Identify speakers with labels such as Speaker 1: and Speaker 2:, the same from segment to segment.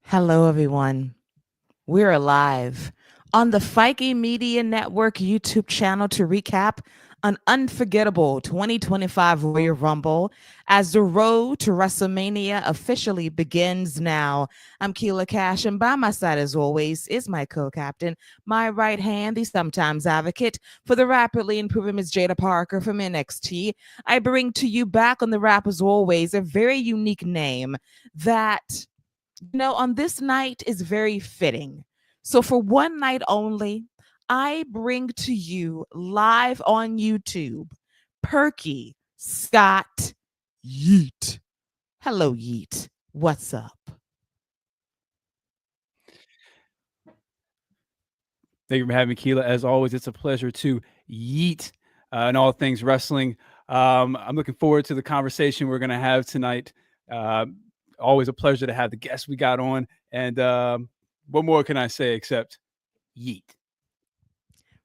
Speaker 1: Hello, everyone. We're alive on the Feige Media Network YouTube channel to recap an unforgettable 2025 Royal Rumble as the road to WrestleMania officially begins now. I'm Keila Cash, and by my side, as always, is my co captain, my right hand, the sometimes advocate for the rapidly improving Ms. Jada Parker from NXT. I bring to you back on the wrap, as always, a very unique name that on this night is very fitting. So, for one night only, I bring to you live on YouTube Perky Scott Yeet. Hello, Yeet. What's up?
Speaker 2: Thank you for having me, Keila. As always, it's a pleasure to yeet in all things wrestling. I'm looking forward to the conversation we're going to have tonight. Uh, Always a pleasure to have the guests we got on. And what more can I say except yeet?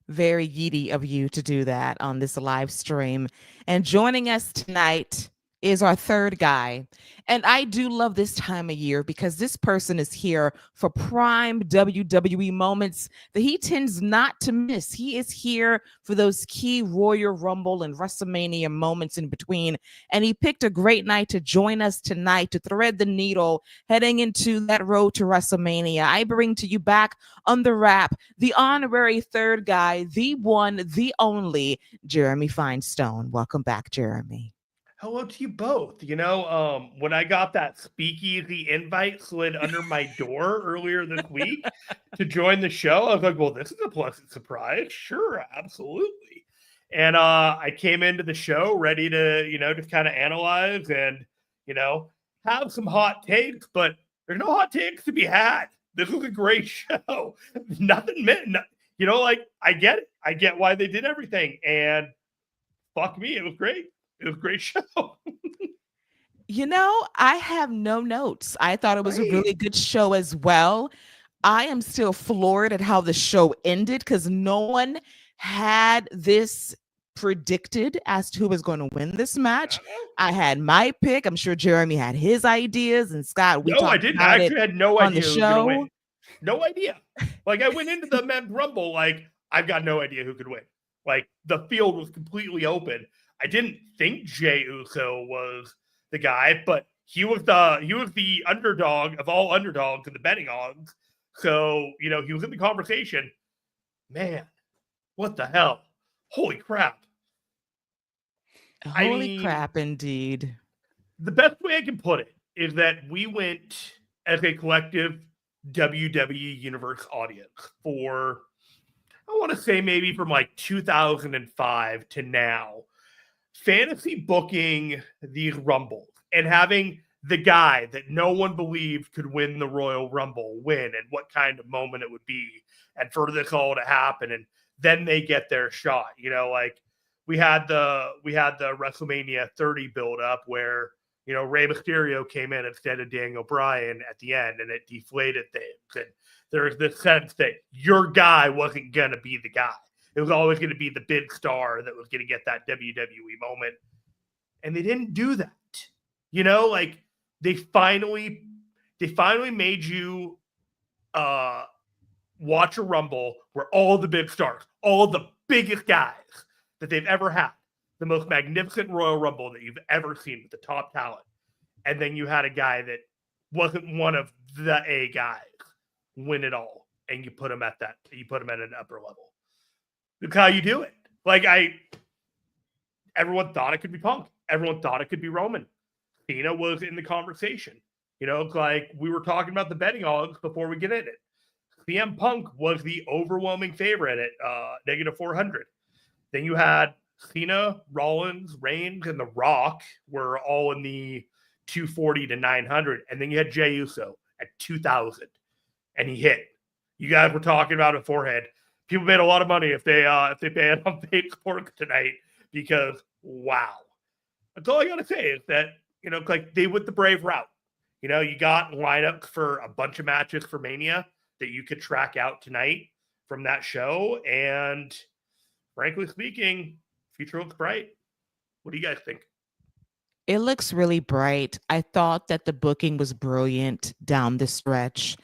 Speaker 1: Very yeety of you to do that on this live stream. And joining us tonight is our third guy. And I do love this time of year because this person is here for prime WWE moments that he tends not to miss. He is here for those key Royal Rumble and WrestleMania moments in between. And he picked a great night to join us tonight to thread the needle heading into that road to WrestleMania. I bring to you back on the wrap the honorary third guy, the one, the only, Jeremy Finestone. Welcome back, Jeremy.
Speaker 3: Hello to you both. When I got that speakeasy invite slid under my door earlier this week to join the show, I was like, well, this is a pleasant surprise. Sure, absolutely. And I came into the show ready to, just kind of analyze and, have some hot takes, but there's no hot takes to be had. This was a great show. Nothing meant, I get it. I get why they did everything. And fuck me, it was great. It was a great show.
Speaker 1: I have no notes. I thought it was a
Speaker 3: Right.
Speaker 1: really good show as well. I am still floored at how the show ended because no one had this predicted as to who was going to win this match. I had my pick. I'm sure Jeremy had his ideas, and Scott, we
Speaker 3: No, I
Speaker 1: talked
Speaker 3: didn't.
Speaker 1: about
Speaker 3: I
Speaker 1: it
Speaker 3: actually had no
Speaker 1: on the
Speaker 3: idea who was going to
Speaker 1: show.
Speaker 3: win. No idea. Like, I went into the men's rumble, like, I've got no idea who could win. Like, the field was completely open. I didn't think Jey Uso was the guy, but he was the underdog of all underdogs in the betting odds. So, he was in the conversation. Man, what the hell? Holy crap.
Speaker 1: Holy crap, indeed.
Speaker 3: The best way I can put it is that we went as a collective WWE Universe audience for, I want to say maybe from like 2005 to now, fantasy booking these Rumbles and having the guy that no one believed could win the Royal Rumble win and what kind of moment it would be and for this all to happen. And then they get their shot, like we had the WrestleMania 30 build up where, Rey Mysterio came in instead of Daniel Bryan at the end and it deflated things. And there's this sense that your guy wasn't going to be the guy. It was always going to be the big star that was going to get that WWE moment. And they didn't do that. Like they finally made you watch a Rumble where all the big stars, all the biggest guys that they've ever had, the most magnificent Royal Rumble that you've ever seen with the top talent. And then you had a guy that wasn't one of the A guys win it all. And you put him at an upper level. Look how you do it. Like everyone thought it could be Punk. Everyone thought it could be Roman. Cena was in the conversation. It's like we were talking about the betting odds before we get in it. CM Punk was the overwhelming favorite at negative 400. Then you had Cena, Rollins, Reigns, and The Rock were all in the 240 to 900. And then you had Jey Uso at 2,000. And he hit. You guys were talking about it beforehand. People made a lot of money if they bet on fake pork tonight because, wow. That's all I got to say is that, like they went the brave route. You got lineups for a bunch of matches for Mania that you could track out tonight from that show. And frankly speaking, future looks bright. What do you guys think?
Speaker 1: It looks really bright. I thought that the booking was brilliant down the stretch.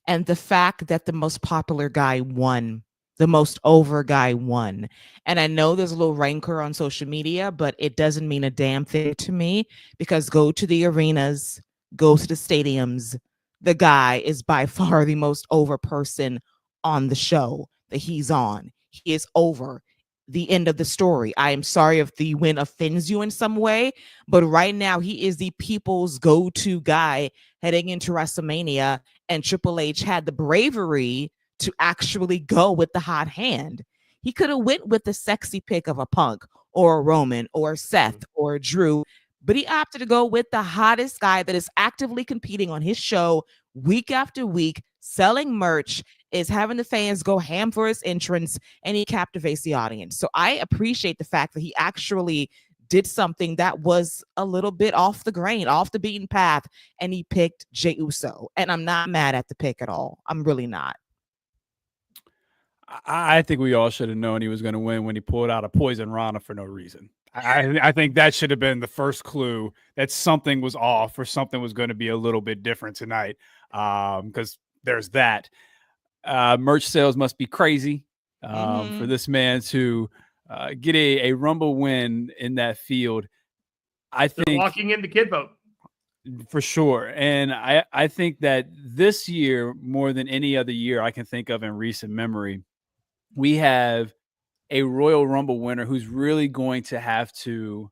Speaker 1: And the fact that the most popular guy won, the most over guy won. And I know there's a little rancor on social media, but it doesn't mean a damn thing to me because go to the arenas, go to the stadiums. The guy is by far the most over person on the show that he's on. He is over. The end of the story. I am sorry if the win offends you in some way, but right now he is the people's go-to guy heading into WrestleMania, and Triple H had the bravery to actually go with the hot hand. He could have went with the sexy pick of a Punk or a Roman or Seth or Drew, but he opted to go with the hottest guy that is actively competing on his show week after week, selling merch, is having the fans go ham for his entrance, and he captivates the audience. So I appreciate the fact that he actually did something that was a little bit off the grain, off the beaten path, and he picked Jey Uso. And I'm not mad at the pick at all. I'm really not.
Speaker 2: I think we all should have known he was going to win when he pulled out a poison Rana for no reason. I think that should have been the first clue that something was off or something was going to be a little bit different tonight. Because there's that. Merch sales must be crazy for this man to get a Rumble win in that field. I think
Speaker 3: they're locking in the kid vote.
Speaker 2: For sure. And I think that this year, more than any other year I can think of in recent memory, we have a Royal Rumble winner who's really going to have to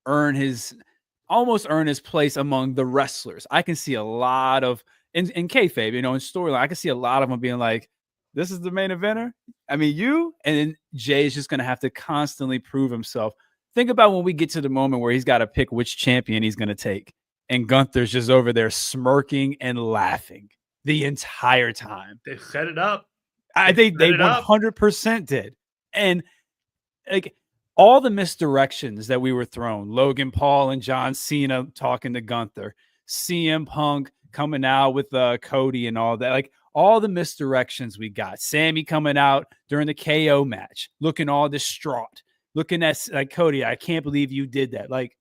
Speaker 2: almost earn his place among the wrestlers. I can see a lot of, in kayfabe, in storyline, I can see a lot of them being like, this is the main eventer? I mean, you? And then Jay is just going to have to constantly prove himself. Think about when we get to the moment where he's got to pick which champion he's going to take. And Gunther's just over there smirking and laughing the entire time.
Speaker 3: They set it up.
Speaker 2: They 100% did. And like all the misdirections that we were thrown, Logan Paul and John Cena talking to Gunther, CM Punk coming out with Cody and all that, like all the misdirections we got, Sammy coming out during the KO match, looking all distraught, looking at like Cody, I can't believe you did that. Like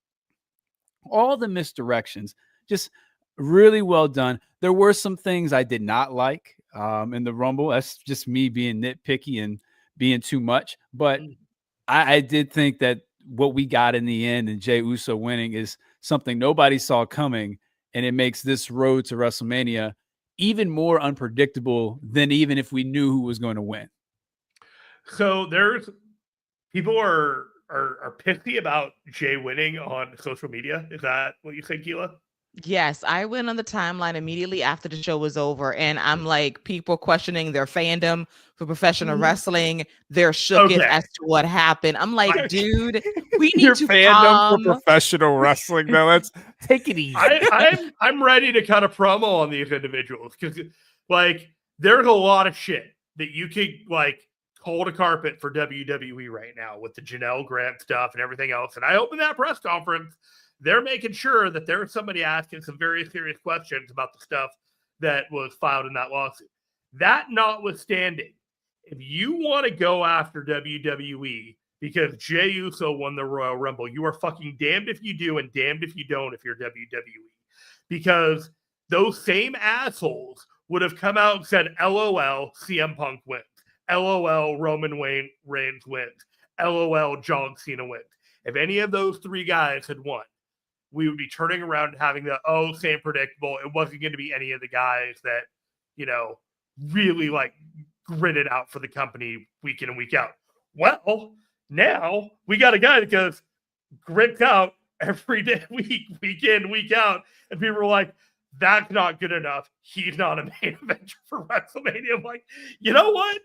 Speaker 2: all the misdirections, just really well done. There were some things I did not like in the Rumble. That's just me being nitpicky and being too much. But I did think that what we got in the end and Jey Uso winning is something nobody saw coming. And it makes this road to WrestleMania even more unpredictable than even if we knew who was going to win.
Speaker 3: So there's people are pissy about Jay winning on social media. Is that what you think, Keila?
Speaker 1: Yes, I went on the timeline immediately after the show was over, and I'm like, people questioning their fandom for professional wrestling. They're shook as to what happened. I'm like, dude, we need to
Speaker 2: fandom for professional wrestling. Now let's take it easy.
Speaker 3: I'm ready to cut a promo on these individuals because, like, there's a lot of shit that you could like hold a carpet for WWE right now with the Janelle Grant stuff and everything else. And I hope in that press conference, they're making sure that there's somebody asking some very serious questions about the stuff that was filed in that lawsuit. That notwithstanding, if you want to go after WWE because Jey Uso won the Royal Rumble, you are fucking damned if you do and damned if you don't if you're WWE. Because those same assholes would have come out and said, LOL, CM Punk wins. LOL, Roman Reigns wins. LOL, John Cena wins. If any of those three guys had won, we would be turning around and having the, same predictable. It wasn't going to be any of the guys that, really like gritted out for the company week in and week out. Well, now we got a guy that goes grits out every day, week in, week out. And people are like, that's not good enough. He's not a main eventer for WrestleMania. I'm like, you know what?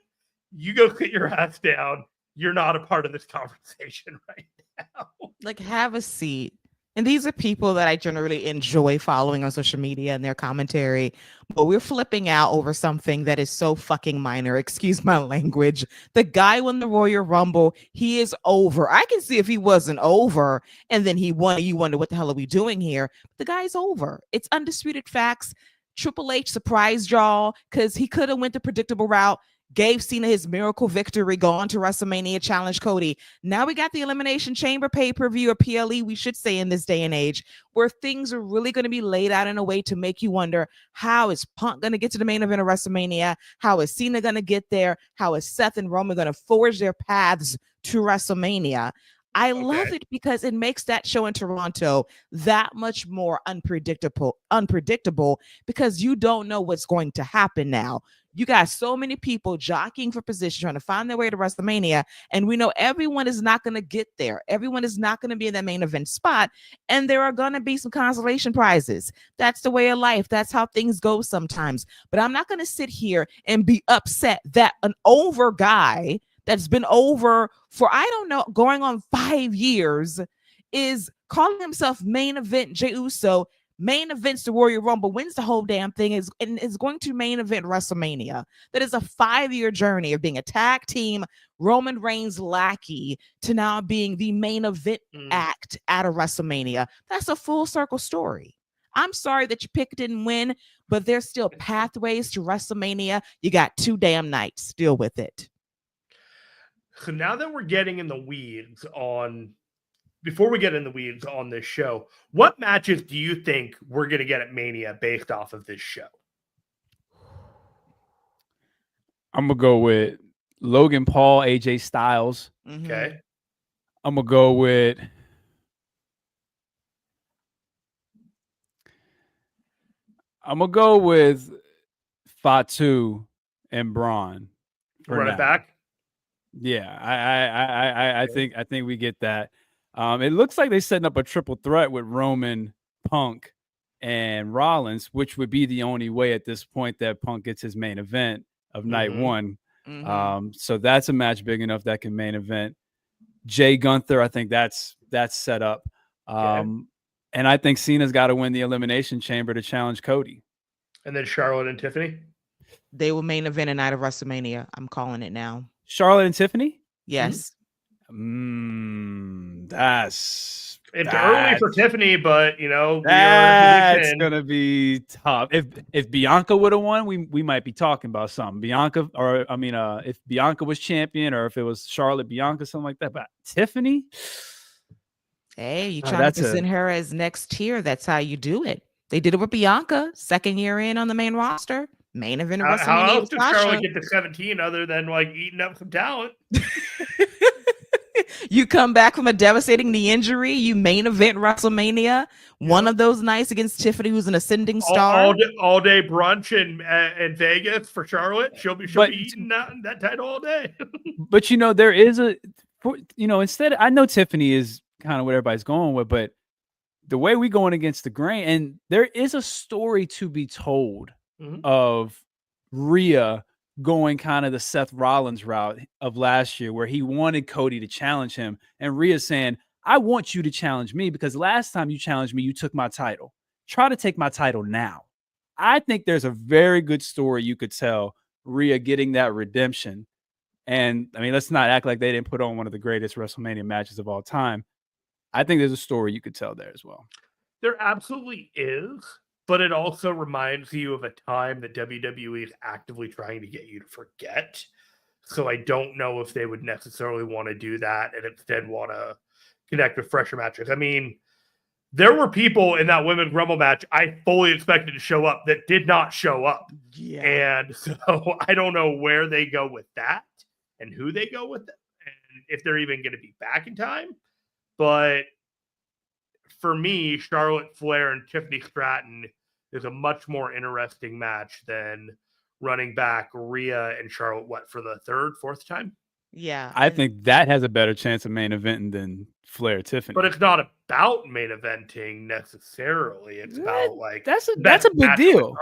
Speaker 3: You go sit your ass down. You're not a part of this conversation right now.
Speaker 1: Like, have a seat. And these are people that I generally enjoy following on social media and their commentary, but we're flipping out over something that is so fucking minor. Excuse my language. The guy won the Royal Rumble. He is over. I can see if he wasn't over and then he won, you wonder what the hell are we doing here? The guy's over. It's undisputed facts. Triple H surprised y'all because he could have went the predictable route. gave Cena his miracle victory, go on to WrestleMania, challenge Cody. Now we got the Elimination Chamber pay-per-view, or PLE, we should say in this day and age, where things are really going to be laid out in a way to make you wonder, how is Punk going to get to the main event of WrestleMania? How is Cena going to get there? How is Seth and Roman going to forge their paths to WrestleMania? I love it because it makes that show in Toronto that much more unpredictable because you don't know what's going to happen now. You got so many people jockeying for position, trying to find their way to WrestleMania, and we know everyone is not going to get there. Everyone is not going to be in that main event spot, and there are going to be some consolation prizes. That's the way of life. That's how things go sometimes. But I'm not going to sit here and be upset that an over guy that's been over for, I don't know, going on 5 years is calling himself main event Jey Uso, main events the Royal Rumble, wins the whole damn thing, is going to main event WrestleMania. That is a 5-year journey of being a tag team Roman Reigns lackey to now being the main event act at a WrestleMania. That's a full circle story. I'm sorry that your pick didn't win, but there's still pathways to WrestleMania. You got 2 damn nights. Deal with it.
Speaker 3: So now that we're getting in the weeds before we get in the weeds on this show, what matches do you think we're going to get at Mania based off of this show?
Speaker 2: I'm going to go with Logan Paul, AJ Styles.
Speaker 3: Okay.
Speaker 2: I'm going to go with Fatu and Braun.
Speaker 3: Run it back.
Speaker 2: Yeah, I think we get that. It looks like they're setting up a triple threat with Roman, Punk, and Rollins, which would be the only way at this point that Punk gets his main event of night one. So that's a match big enough that can main event. Jay Gunther, I think that's set up. And I think Cena's got to win the Elimination Chamber to challenge Cody.
Speaker 3: And then Charlotte and Tiffany?
Speaker 1: They will main event a night of WrestleMania. I'm calling it now.
Speaker 2: Charlotte and Tiffany?
Speaker 1: Yes.
Speaker 3: It's early for Tiffany, but
Speaker 2: that's gonna be tough. If Bianca would have won, we might be talking about something. Bianca, or if Bianca was champion, or if it was Charlotte Bianca, something like that. But Tiffany,
Speaker 1: hey, you trying to present her as next tier? That's how you do it. They did it with Bianca, 2nd year in on the main roster. Main event of WrestleMania.
Speaker 3: How else did Charlotte get to 17 other than eating up some talent?
Speaker 1: You come back from a devastating knee injury, you main event WrestleMania, one of those nights against Tiffany, who's an ascending star.
Speaker 3: All day brunch in Vegas for Charlotte. She'll be eating that title all day.
Speaker 2: But there is instead, I know Tiffany is kind of what everybody's going with, but the way we going against the grain, and there is a story to be told of Rhea going kind of the Seth Rollins route of last year, where he wanted Cody to challenge him, and Rhea saying, I want you to challenge me because last time you challenged me, you took my title. Try to take my title now. I think there's a very good story you could tell Rhea getting that redemption. And let's not act like they didn't put on one of the greatest WrestleMania matches of all time. I think there's a story you could tell there as well.
Speaker 3: There absolutely is. But it also reminds you of a time that WWE is actively trying to get you to forget. So I don't know if they would necessarily want to do that and instead want to connect with fresher matches. There were people in that Women's Rumble match I fully expected to show up that did not show up. Yeah. And so I don't know where they go with that and who they go with it and if they're even going to be back in time. But for me, Charlotte Flair and Tiffany Stratton is a much more interesting match than running back Rhea and Charlotte, for the 3rd, 4th time?
Speaker 1: Yeah.
Speaker 2: I think that has a better chance of main eventing than Flair Tiffany.
Speaker 3: But it's not about main eventing necessarily. It's about
Speaker 2: that's a big deal.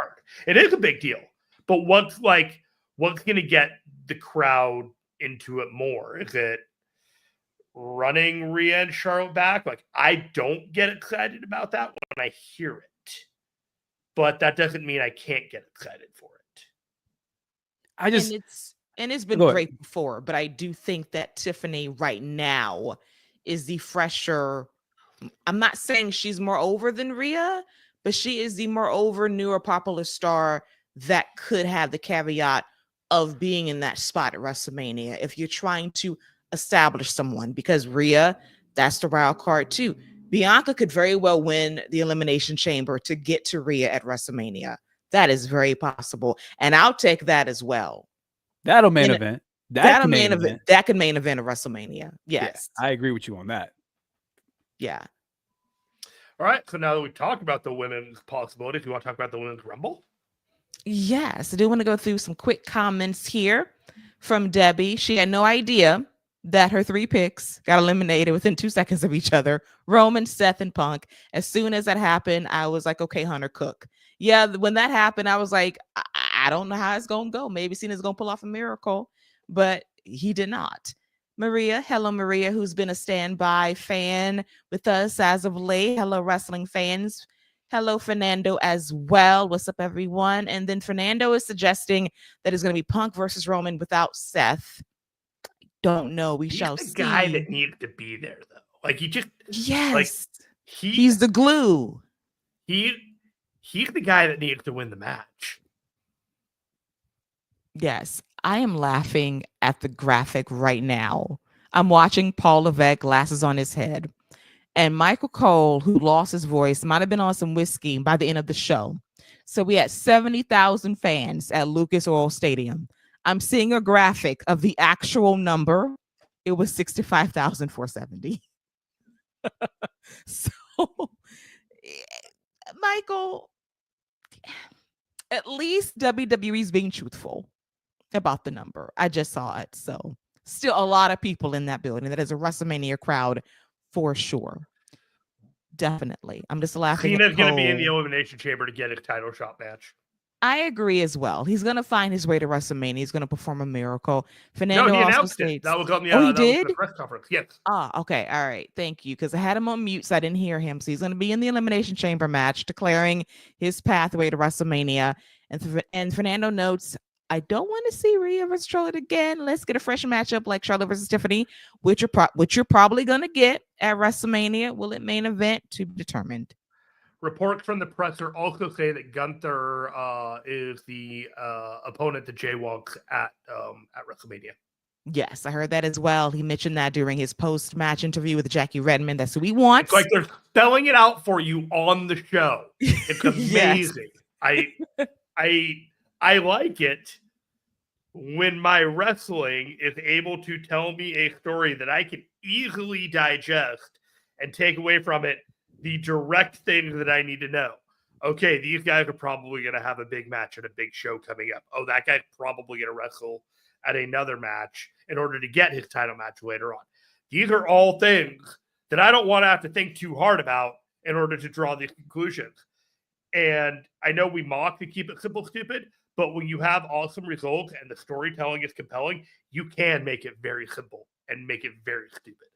Speaker 3: It is a big deal. But what's going to get the crowd into it more? Is it running Rhea and Charlotte back? I don't get excited about that when I hear it. But that doesn't mean I can't get excited for it.
Speaker 1: It's been great before, but I do think that Tiffany right now is the fresher. I'm not saying she's more over than Rhea, but she is the more over, newer, popular star that could have the caveat of being in that spot at WrestleMania if you're trying to establish someone, because Rhea, that's the wild card too. Bianca could very well win the Elimination Chamber to get to Rhea at WrestleMania. That is very possible. And I'll take that as well.
Speaker 2: That'll main event.
Speaker 1: That'll main event. That could main event a WrestleMania. Yes.
Speaker 2: Yeah, I agree with you on that.
Speaker 1: Yeah.
Speaker 3: All right. So now that we've talked about the women's possibilities, we want to talk about the women's Rumble?
Speaker 1: Yes. I do want to go through some quick comments here from Debbie. She had no idea that her 3 picks got eliminated within 2 seconds of each other. Roman, Seth, and Punk. As soon as that happened, I was like, okay, Hunter, cook. Yeah, when that happened, I was like, I don't know how it's going to go. Maybe Cena's going to pull off a miracle, but he did not. Maria, hello, Maria, who's been a standby fan with us as of late. Hello, wrestling fans. Hello, Fernando, as well. What's up, everyone? And then Fernando is suggesting that it's going to be Punk versus Roman without Seth. Don't know. We shall see.
Speaker 3: He's the guy that needed to be there, though. Like, he just...
Speaker 1: Yes.
Speaker 3: Like,
Speaker 1: he's the glue.
Speaker 3: He's the guy that needs to win the match.
Speaker 1: Yes. I am laughing at the graphic right now. I'm watching Paul Levesque, glasses on his head. And Michael Cole, who lost his voice, might have been on some whiskey by the end of the show. So we had 70,000 fans at Lucas Oil Stadium. I'm seeing a graphic of the actual number. It was 65,470. So, Michael, at least WWE's being truthful about the number. I just saw it. So, still a lot of people in that building. That is a WrestleMania crowd for sure. Definitely. I'm just laughing.
Speaker 3: Cena's going to be in the Elimination Chamber to get a title shot match.
Speaker 1: I agree as well. He's going to find his way to WrestleMania. He's going to perform a miracle. Fernando
Speaker 3: no, he
Speaker 1: also
Speaker 3: announced
Speaker 1: states,
Speaker 3: it. That was on the,
Speaker 1: he did?
Speaker 3: the press conference. Yes.
Speaker 1: Okay. All right. Thank you. Because I had him on mute, so I didn't hear him. So he's going to be in the Elimination Chamber match, declaring his pathway to WrestleMania. And Fernando notes, I don't want to see Rhea versus Charlotte again. Let's get a fresh matchup like Charlotte versus Tiffany, which you're probably going to get at WrestleMania. Will it main event? To be determined.
Speaker 3: Reports from the presser also say that Gunther is the opponent to Jaywalk at WrestleMania.
Speaker 1: Yes, I heard that as well. He mentioned that during his post-match interview with Jackie Redmond. That's who he wants.
Speaker 3: It's like they're spelling it out for you on the show. It's amazing. Yes. I like it when my wrestling is able to tell me a story that I can easily digest and take away from it the direct things that I need to know. Okay, these guys are probably going to have a big match at a big show coming up. Oh, that guy's probably going to wrestle at another match in order to get his title match later on. These are all things that I don't want to have to think too hard about in order to draw these conclusions. And I know we mock to keep it simple, stupid, but when you have awesome results and the storytelling is compelling, you can make it very simple and make it very stupid.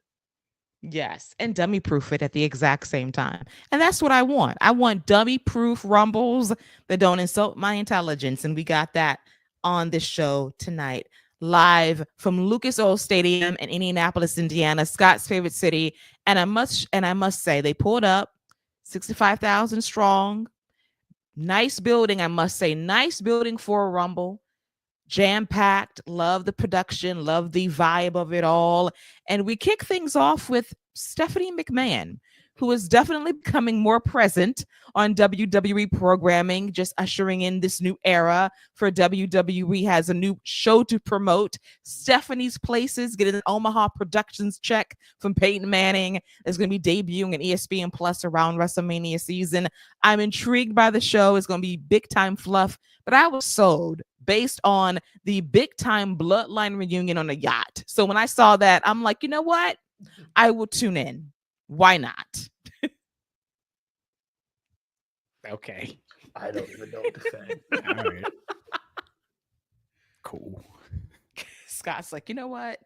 Speaker 1: Yes, and dummy proof it at the exact same time. And that's what I want. I want dummy proof rumbles that don't insult my intelligence. And we got that on this show tonight, live from Lucas Oil Stadium in Indianapolis, Indiana, Scott's favorite city. And I must say, they pulled up 65,000 strong. Nice building, I must say. Nice building for a Rumble. Jam-packed. Love the production. Love the vibe of it all. And we kick things off with Stephanie McMahon, who is definitely becoming more present on WWE programming, just ushering in this new era for WWE. Has a new show to promote. Stephanie's Places, getting an Omaha Productions check from Peyton Manning. Is going to be debuting an ESPN Plus around WrestleMania season. I'm intrigued by the show. It's going to be big time fluff, but I was sold based on the big time Bloodline reunion on a yacht. So when I saw that, I'm like, you know what? I will tune in. Why not?
Speaker 2: Okay.
Speaker 3: I don't even know what to say.
Speaker 2: All right. Cool.
Speaker 1: Scott's like, you know what?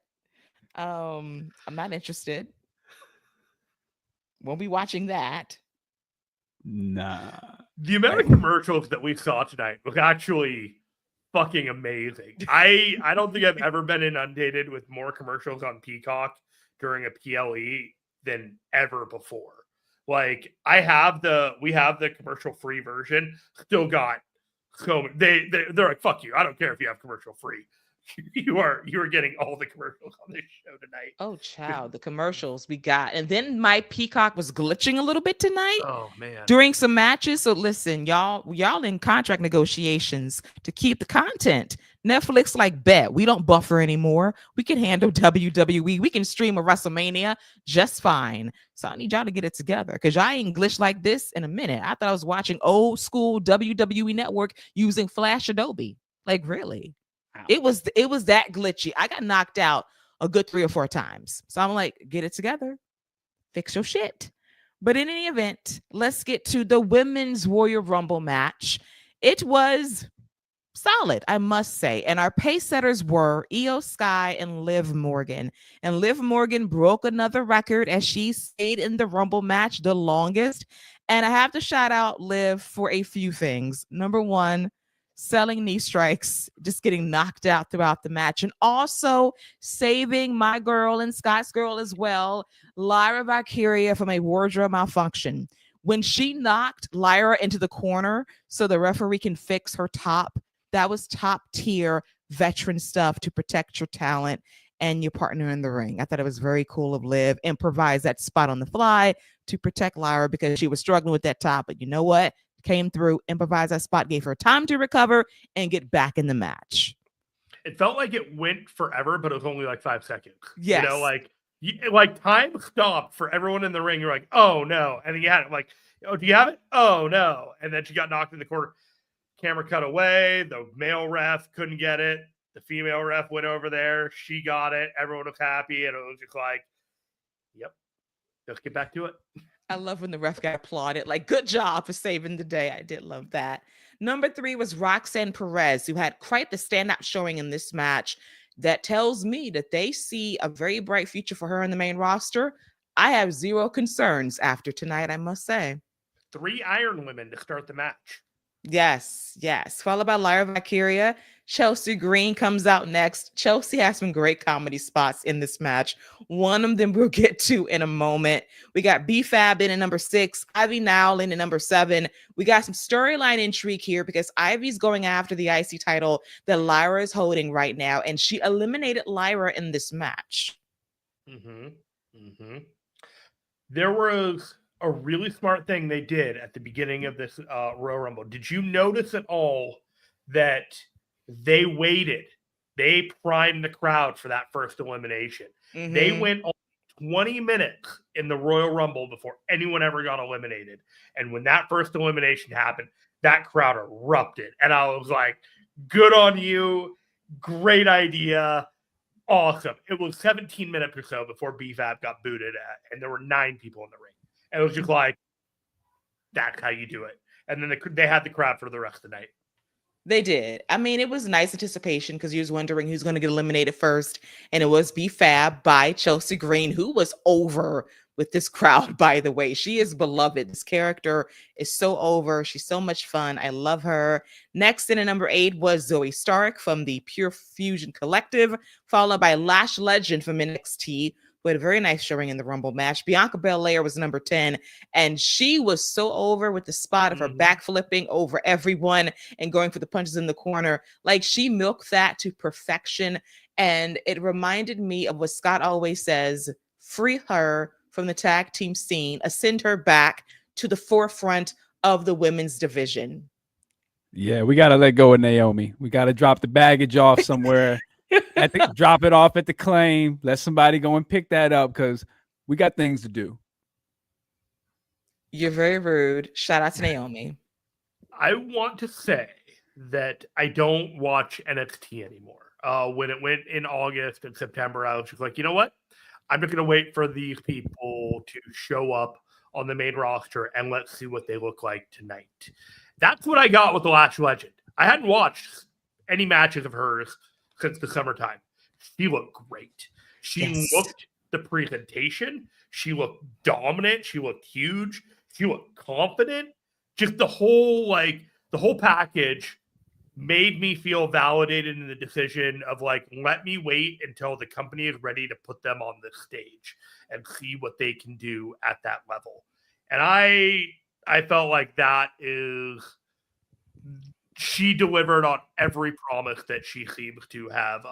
Speaker 1: I'm not interested. Won't be watching that.
Speaker 2: Nah.
Speaker 3: The amount of commercials that we saw tonight was actually fucking amazing. I don't think I've ever been inundated with more commercials on Peacock during a PLE than ever before. Like we have the commercial free version, still got So they're like, fuck you. I don't care if you have commercial free. You are getting all the commercials on this show tonight.
Speaker 1: Oh, child, the commercials we got. And then my Peacock was glitching a little bit tonight.
Speaker 3: Oh man.
Speaker 1: During some matches. So listen, y'all in contract negotiations to keep the content. Netflix like, bet we don't buffer anymore. We can handle WWE. We can stream a WrestleMania just fine. So I need y'all to get it together because y'all ain't glitched like this in a minute. I thought I was watching old school WWE Network using Flash Adobe. Like, really?
Speaker 2: Wow.
Speaker 1: It was that glitchy. I got knocked out a good 3 or 4 times. So I'm like, get it together. Fix your shit. But in any event, let's get to the Women's Royal Rumble match. It was solid, I must say. And our pace setters were Io Sky and Liv Morgan. And Liv Morgan broke another record as she stayed in the Rumble match the longest. And I have to shout out Liv for a few things. Number one, selling knee strikes, just getting knocked out throughout the match, and also saving my girl and Scott's girl as well, Lyra Valkyria, from a wardrobe malfunction. When she knocked Lyra into the corner so the referee can fix her top, that was top tier veteran stuff to protect your talent and your partner in the ring. I thought it was very cool of Liv, improvise that spot on the fly to protect Lyra because she was struggling with that top. But you know what? Came through, improvised that spot, gave her time to recover and get back in the match.
Speaker 3: It felt like it went forever, but it was only like 5 seconds.
Speaker 1: Yes.
Speaker 3: You know, like time stopped for everyone in the ring. You're like, oh no. And then you had it like, oh, do you have it? Oh no. And then she got knocked in the corner. Camera cut away. The male ref couldn't get it. The female ref went over there. She got it. Everyone was happy. And it was just like, yep, let's get back to it.
Speaker 1: I love when the ref got applauded. Like, good job for saving the day. I did love that. Number 3 was Roxanne Perez, who had quite the standout showing in this match. That tells me that they see a very bright future for her in the main roster. I have zero concerns after tonight, I must say.
Speaker 3: 3 Iron Women to start the match.
Speaker 1: Yes. Followed by Lyra Valkyria. Chelsea Green comes out next. Chelsea has some great comedy spots in this match. One of them we'll get to in a moment. We got B-Fab in at number 6, Ivy Nowell in at number 7. We got some storyline intrigue here because Ivy's going after the IC title that Lyra is holding right now, and she eliminated Lyra in this match.
Speaker 3: There was a really smart thing they did at the beginning of this Royal Rumble. Did you notice at all that they waited? They primed the crowd for that first elimination. They went on 20 minutes in the Royal Rumble before anyone ever got eliminated. And when that first elimination happened, that crowd erupted. And I was like, good on you. Great idea. Awesome. It was 17 minutes or so before B-Fab got booted at, and there were 9 people in the ring. And it was just like, that's how you do it. And then they had the crowd for the rest of the night.
Speaker 1: They did. I mean, it was nice anticipation because you was wondering who's going to get eliminated first. And it was B-Fab by Chelsea Green, who was over with this crowd, by the way. She is beloved. This character is so over. She's so much fun. I love her. Next in at number 8 was Zoe Stark from the Pure Fusion Collective, followed by Lash Legend from NXT, who had a very nice showing in the Rumble match. Bianca Belair was number 10, and she was so over with the spot of her backflipping over everyone and going for the punches in the corner. Like, she milked that to perfection, and it reminded me of what Scott always says, free her from the tag team scene, ascend her back to the forefront of the women's division.
Speaker 2: Yeah, we got to let go of Naomi. We got to drop the baggage off somewhere. Drop it off at the claim. Let somebody go and pick that up because we got things to do.
Speaker 1: You're very rude. Shout out to Naomi.
Speaker 3: I want to say that I don't watch NXT anymore. When it went in August and September, I was just like, you know what? I'm just going to wait for these people to show up on the main roster and let's see what they look like tonight. That's what I got with the Lash Legend. I hadn't watched any matches of hers since the summertime. She looked great. She looked the presentation. She looked dominant. She looked huge. She looked confident. Just the whole package made me feel validated in the decision of like, let me wait until the company is ready to put them on this stage and see what they can do at that level. And I felt like that is she delivered on every promise that she seems to have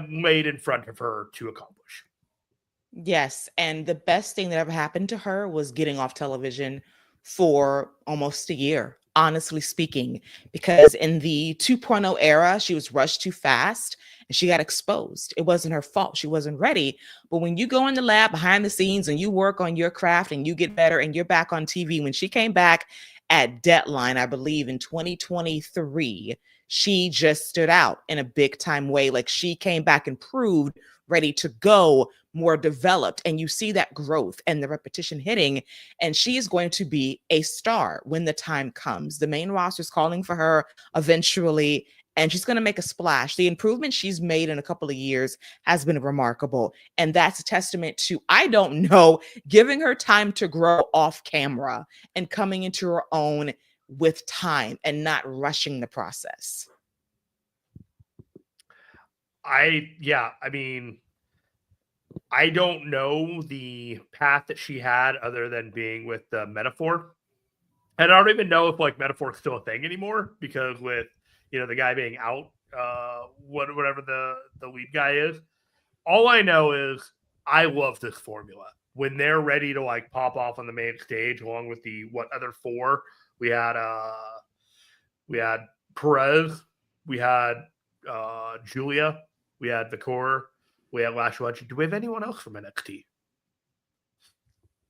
Speaker 3: laid in front of her to accomplish.
Speaker 1: Yes, and the best thing that ever happened to her was getting off television for almost a year, honestly speaking, because in the 2.0 era, she was rushed too fast and she got exposed. It wasn't her fault. She wasn't ready. But when you go in the lab behind the scenes and you work on your craft and you get better and you're back on TV, when she came back at Deadline, I believe in 2023, she just stood out in a big time way. Like she came back and proved ready to go, more developed, and you see that growth and the repetition hitting, and she is going to be a star when the time comes. The main roster is calling for her eventually, and she's going to make a splash. The improvement she's made in a couple of years has been remarkable, and that's a testament to, I don't know, giving her time to grow off camera and coming into her own with time and not rushing the process.
Speaker 3: I mean, I don't know the path that she had other than being with the Metaphor. And I don't even know if like Metaphor is still a thing anymore, because with, the guy being out, whatever the lead guy is, all I know is I love this formula. When they're ready to like pop off on the main stage, along with the other four, we had Perez, we had Julia, we had Vicor, we had Lash Legend. Do we have anyone else from NXT?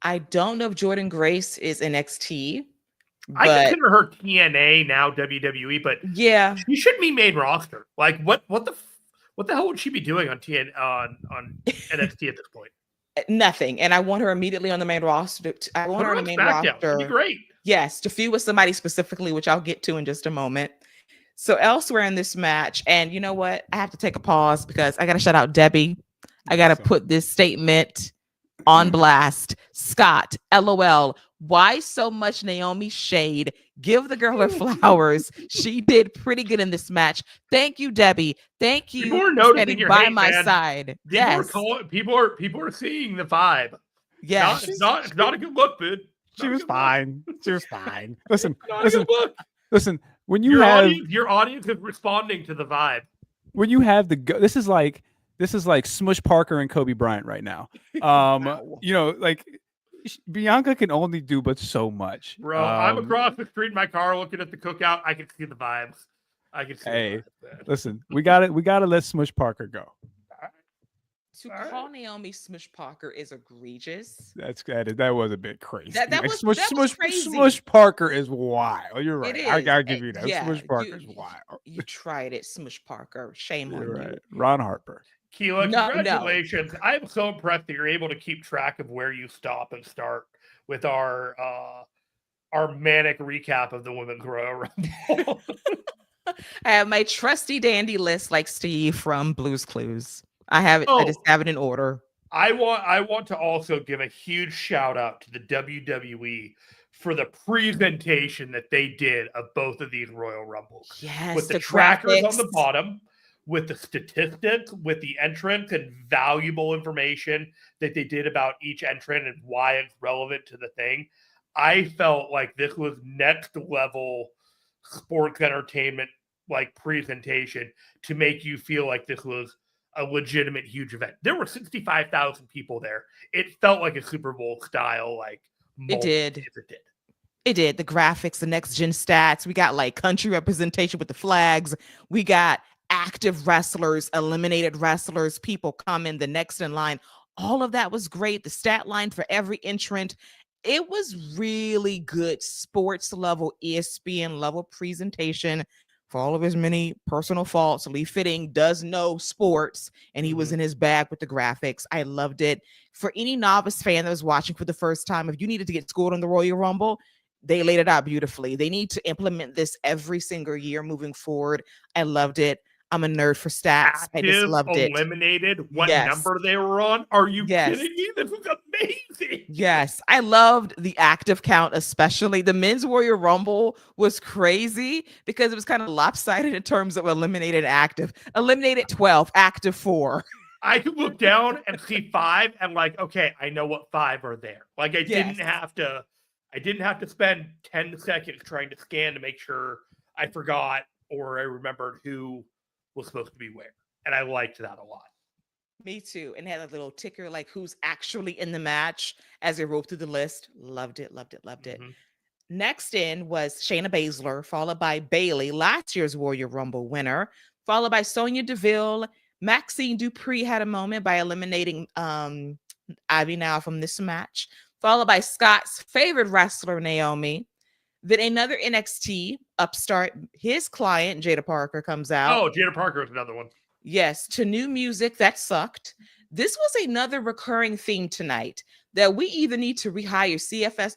Speaker 1: I don't know if Jordan Grace is NXT.
Speaker 3: I consider her TNA now WWE, but
Speaker 1: yeah,
Speaker 3: she shouldn't be main roster. Like what the hell would she be doing on NXT at this point?
Speaker 1: Nothing. And I want her immediately on the main roster. I want her on the main roster.
Speaker 3: That'd be great.
Speaker 1: Yes, to feud with somebody specifically, which I'll get to in just a moment. So elsewhere in this match, and you know what? I have to take a pause because I got to shout out Debbie. I got to put this statement on blast. Scott, LOL. Why so much Naomi shade? Give the girl her flowers. She did pretty good in this match. Thank you, Debbie. Thank you for standing by my side. Yes.
Speaker 3: People are seeing the vibe.
Speaker 1: Yeah.
Speaker 3: It's not a good look, dude.
Speaker 2: She was fine. She was fine. Listen. When
Speaker 3: your audience is responding to the vibe.
Speaker 2: When you have this is like Smush Parker and Kobe Bryant right now. Like Bianca can only do but so much.
Speaker 3: Bro, I'm across the street in my car looking at the cookout. I can see the vibes. I can see.
Speaker 2: Hey, listen, we gotta let Smush Parker go.
Speaker 1: To call Naomi Smush Parker is egregious.
Speaker 2: That was a bit crazy.
Speaker 1: That was crazy.
Speaker 2: Smush Parker is wild. You're right. I'll give you that.
Speaker 1: Yeah,
Speaker 2: Smush Parker is wild.
Speaker 1: You tried it, Smush Parker. Shame on you.
Speaker 2: Ron Harper.
Speaker 3: Keila, congratulations. I'm so impressed that you're able to keep track of where you stop and start with our manic recap of the Women's Royal Rumble.
Speaker 1: I have my trusty dandy list like Steve from Blue's Clues. I have it. I just have it in order.
Speaker 3: I want to also give a huge shout out to the WWE for the presentation that they did of both of these Royal Rumbles.
Speaker 1: Yes,
Speaker 3: with the trackers on the bottom, with the statistics, with the entrance and valuable information that they did about each entrant and why it's relevant to the thing. I felt like this was next level sports entertainment like presentation to make you feel like this was a legitimate huge event. There were 65,000 people there. It felt like a Super Bowl style
Speaker 1: It did. The graphics, the next gen stats. We got like country representation with the flags. We got active wrestlers, eliminated wrestlers, people coming the next in line. All of that was great. The stat line for every entrant. It was really good sports level, ESPN level presentation. For all of his many personal faults, Lee Fitting does know sports, and he was in his bag with the graphics. I loved it. For any novice fan that was watching for the first time, if you needed to get schooled on the Royal Rumble, they laid it out beautifully. They need to implement this every single year moving forward. I loved it. I'm a nerd for stats. I just loved it.
Speaker 3: Eliminated. What number they were on? Are you kidding me? This was amazing.
Speaker 1: Yes, I loved the active count, especially the men's Royal Rumble was crazy because it was kind of lopsided in terms of eliminated active. Eliminated 12, active 4.
Speaker 3: I could look down and see 5 and like, okay, I know what 5 are there. Like I didn't have to I didn't have to spend 10 seconds trying to scan to make sure I forgot or I remembered who was supposed to be where. And I liked that a lot.
Speaker 1: Me too. And had a little ticker like who's actually in the match as they rolled through the list. Loved it, loved it, loved it.
Speaker 3: Mhm.
Speaker 1: Next in was Shayna Baszler, followed by Bailey, last year's Royal Rumble winner, followed by Sonya Deville. Maxine Dupree had a moment by eliminating Ivy Now from this match, followed by Scott's favorite wrestler, Naomi. Then another NXT upstart, his client, Jada Parker, comes out.
Speaker 3: Oh, Jada Parker was another one.
Speaker 1: Yes, to new music that sucked. This was another recurring theme tonight that we either need to rehire CFOs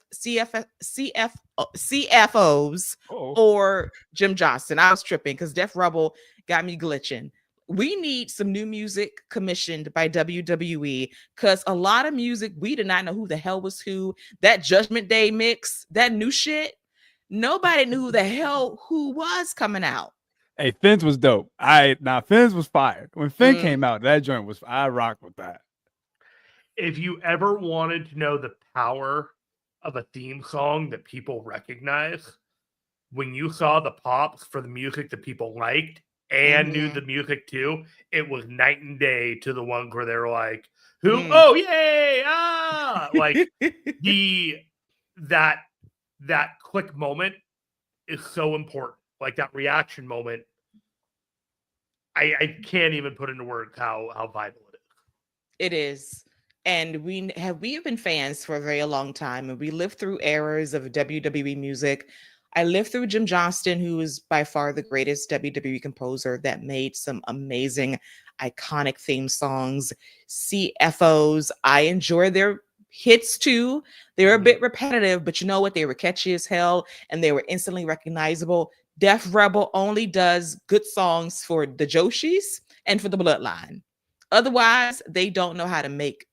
Speaker 1: or Jim Johnston. I was tripping because Def Rebel got me glitching. We need some new music commissioned by WWE because a lot of music, we did not know who the hell was who. That Judgment Day mix, that new shit, nobody knew who the hell who was coming out.
Speaker 2: Hey, Finn's was dope. Finn's was fire. When Finn came out, that joint was, I rocked with that.
Speaker 3: If you ever wanted to know the power of a theme song that people recognize, when you saw the pops for the music that people liked and knew the music too, it was night and day to the ones where they were like, who? Oh, yay! Ah! Like that quick moment is so important. Like that reaction moment, I can't even put into words how vital it is.
Speaker 1: It is. And we have been fans for a very long time, and we lived through eras of WWE music. I lived through Jim Johnston, who is by far the greatest WWE composer that made some amazing, iconic theme songs. CFOs, I enjoy their hits too. They were a bit repetitive, but you know what? They were catchy as hell, and they were instantly recognizable. Def Rebel only does good songs for the Joshis and for the Bloodline. Otherwise, they don't know how to make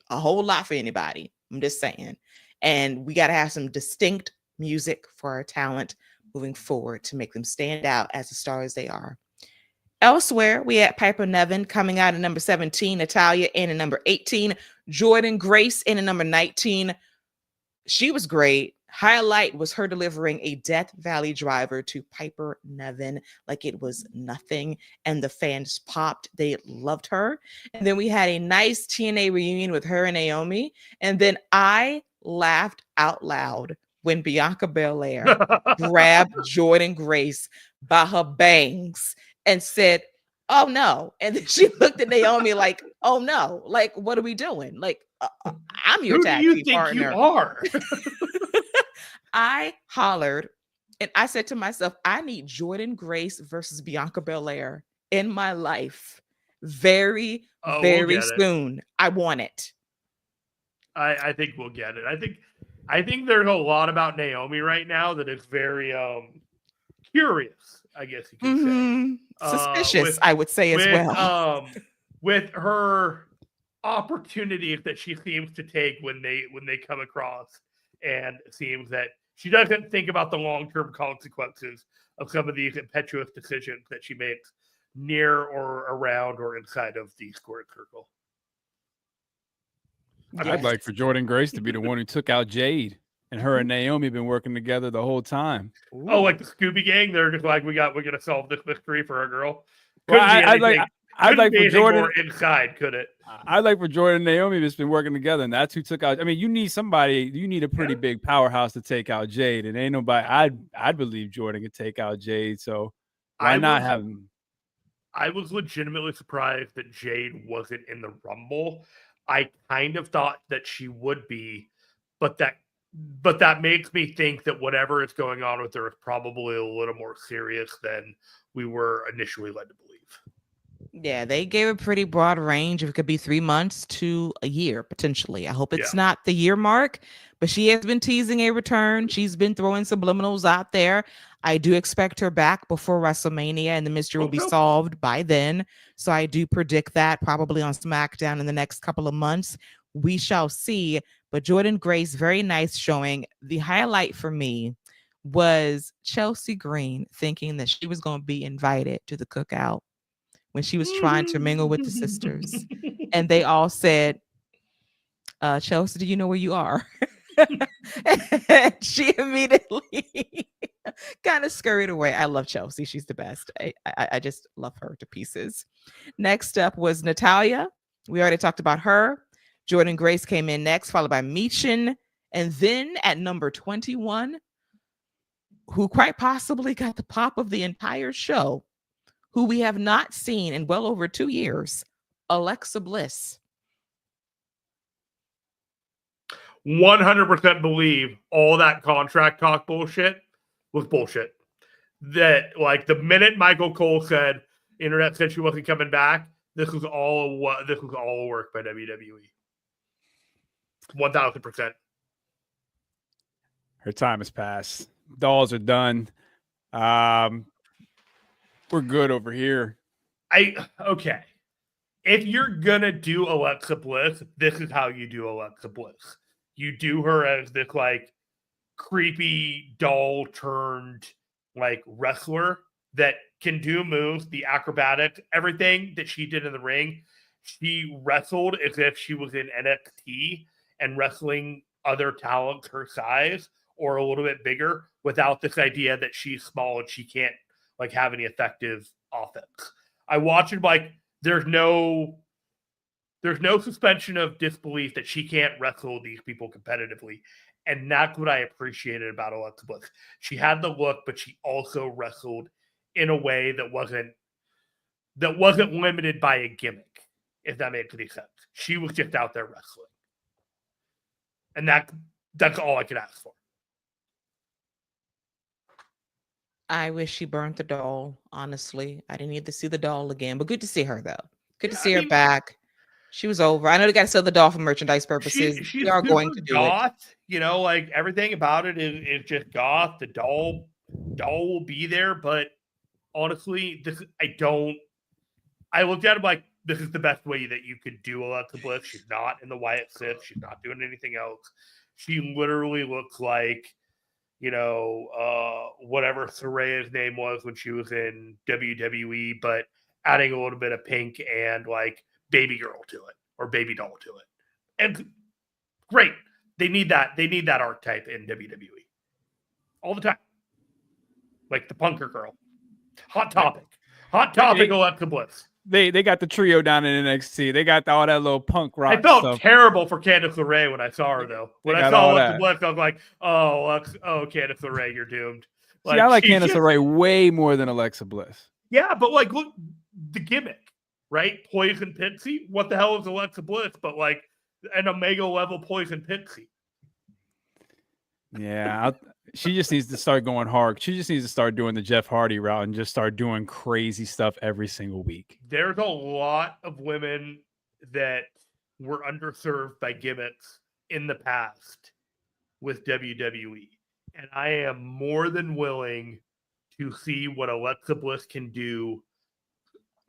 Speaker 1: a whole lot for anybody. I'm just saying. And we got to have some distinct music for our talent moving forward to make them stand out as the stars they are. Elsewhere, we had Piper Niven coming out at number 17, Natalya in at number 18, Jordan Grace in at number 19. She was great. Highlight was her delivering a Death Valley driver to Piper Niven like it was nothing. And the fans popped. They loved her. And then we had a nice TNA reunion with her and Naomi. And then I laughed out loud when Bianca Belair grabbed Jordan Grace by her bangs and said, "Oh no." And then she looked at Naomi like, "Oh no, like, what are we doing? Like, I'm your tag team partner."
Speaker 3: Who do you think you are?
Speaker 1: I hollered and I said to myself, I need Jordan Grace versus Bianca Belair in my life very soon. I want it.
Speaker 3: I think we'll get it. I think there's a lot about Naomi right now that is very curious, I guess you could say.
Speaker 1: Suspicious, I would say as well.
Speaker 3: With her opportunities that she seems to take when they come across, and it seems that she doesn't think about the long-term consequences of some of these impetuous decisions that she makes near or around or inside of the squared circle.
Speaker 2: I'd like for Jordan Grace to be the one who took out Jade, and her and Naomi been working together the whole time.
Speaker 3: Ooh. Oh, like the Scooby Gang? They're just like, we're gonna solve this mystery for our girl.
Speaker 2: Well, I'd like for Jordan
Speaker 3: more inside, could it?
Speaker 2: I'd like for Jordan and Naomi that's been working together, and that's who took out. I mean, you need a pretty big powerhouse to take out Jade, and ain't nobody. I'd believe Jordan could take out Jade, so why not have him?
Speaker 3: I was legitimately surprised that Jade wasn't in the Rumble. I kind of thought that she would be, but that makes me think that whatever is going on with her is probably a little more serious than we were initially led to believe.
Speaker 1: Yeah, they gave a pretty broad range. It could be 3 months to a year, potentially. I hope it's not the year mark, but she has been teasing a return. She's been throwing subliminals out there. I do expect her back before WrestleMania, and the mystery will be solved by then. So I do predict that probably on SmackDown in the next couple of months. We shall see. But Jordan Grace, very nice showing. The highlight for me was Chelsea Green thinking that she was going to be invited to the cookout when she was trying to mingle with the sisters. And they all said, Chelsea, do you know where you are? And she immediately kind of scurried away. I love Chelsea. She's the best. I just love her to pieces. Next up was Natalia. We already talked about her. Jordan Grace came in next, followed by Michin. And then at number 21, who quite possibly got the pop of the entire show, who we have not seen in well over 2 years, Alexa Bliss.
Speaker 3: 100% believe all that contract talk bullshit was bullshit. That, like, the minute Michael Cole said, internet said she wasn't coming back, this was all a work by WWE. 1000%.
Speaker 2: Her time has passed. Dolls are done. We're good over here.
Speaker 3: Okay. If you're gonna do Alexa Bliss, this is how you do Alexa Bliss. You do her as this, like, creepy doll turned, like, wrestler that can do moves, the acrobatics, everything that she did in the ring. She wrestled as if she was in NXT and wrestling other talents her size or a little bit bigger, without this idea that she's small and she can't, like, have any effective offense. I watch it, like, there's no suspension of disbelief that she can't wrestle these people competitively. And that's what I appreciated about Alexa Bliss. She had the look, but she also wrestled in a way that wasn't limited by a gimmick, if that makes any sense. She was just out there wrestling. And that's all I could ask for.
Speaker 1: I wish she burnt the doll, honestly. I didn't need to see the doll again, but good to see her, though. Good to see her back. She was over. I know they got to sell the doll for merchandise purposes.
Speaker 3: She's
Speaker 1: we are going to do
Speaker 3: goth,
Speaker 1: it.
Speaker 3: You know, like, everything about it is just goth. The doll will be there, but honestly, I looked at it like, this is the best way that you could do Alexa Bliss. She's not in the Wyatt Sith. She's not doing anything else. She literally looks like, you know, whatever Saraya's name was when she was in WWE, but adding a little bit of pink and, like, baby girl to it or baby doll to it. And great. They need that. They need that archetype in WWE all the time. Like the punker girl. Hot topic. Alexa Bliss.
Speaker 2: They got the trio down in NXT. They got all that little punk rock.
Speaker 3: I felt
Speaker 2: stuff.
Speaker 3: terrible for Candice LeRae when I saw her, though. When I saw Alexa Bliss, I was like, oh, Candice LeRae, you're doomed.
Speaker 2: Like, see, I like Candice LeRae way more than Alexa Bliss.
Speaker 3: Yeah, but, like, look, the gimmick, right? Poison Pixie. What the hell is Alexa Bliss? But, like, an Omega level Poison Pixie.
Speaker 2: Yeah, she just needs to start going hard. She just needs to start doing the Jeff Hardy route and just start doing crazy stuff every single week.
Speaker 3: There's a lot of women that were underserved by gimmicks in the past with WWE. And I am more than willing to see what Alexa Bliss can do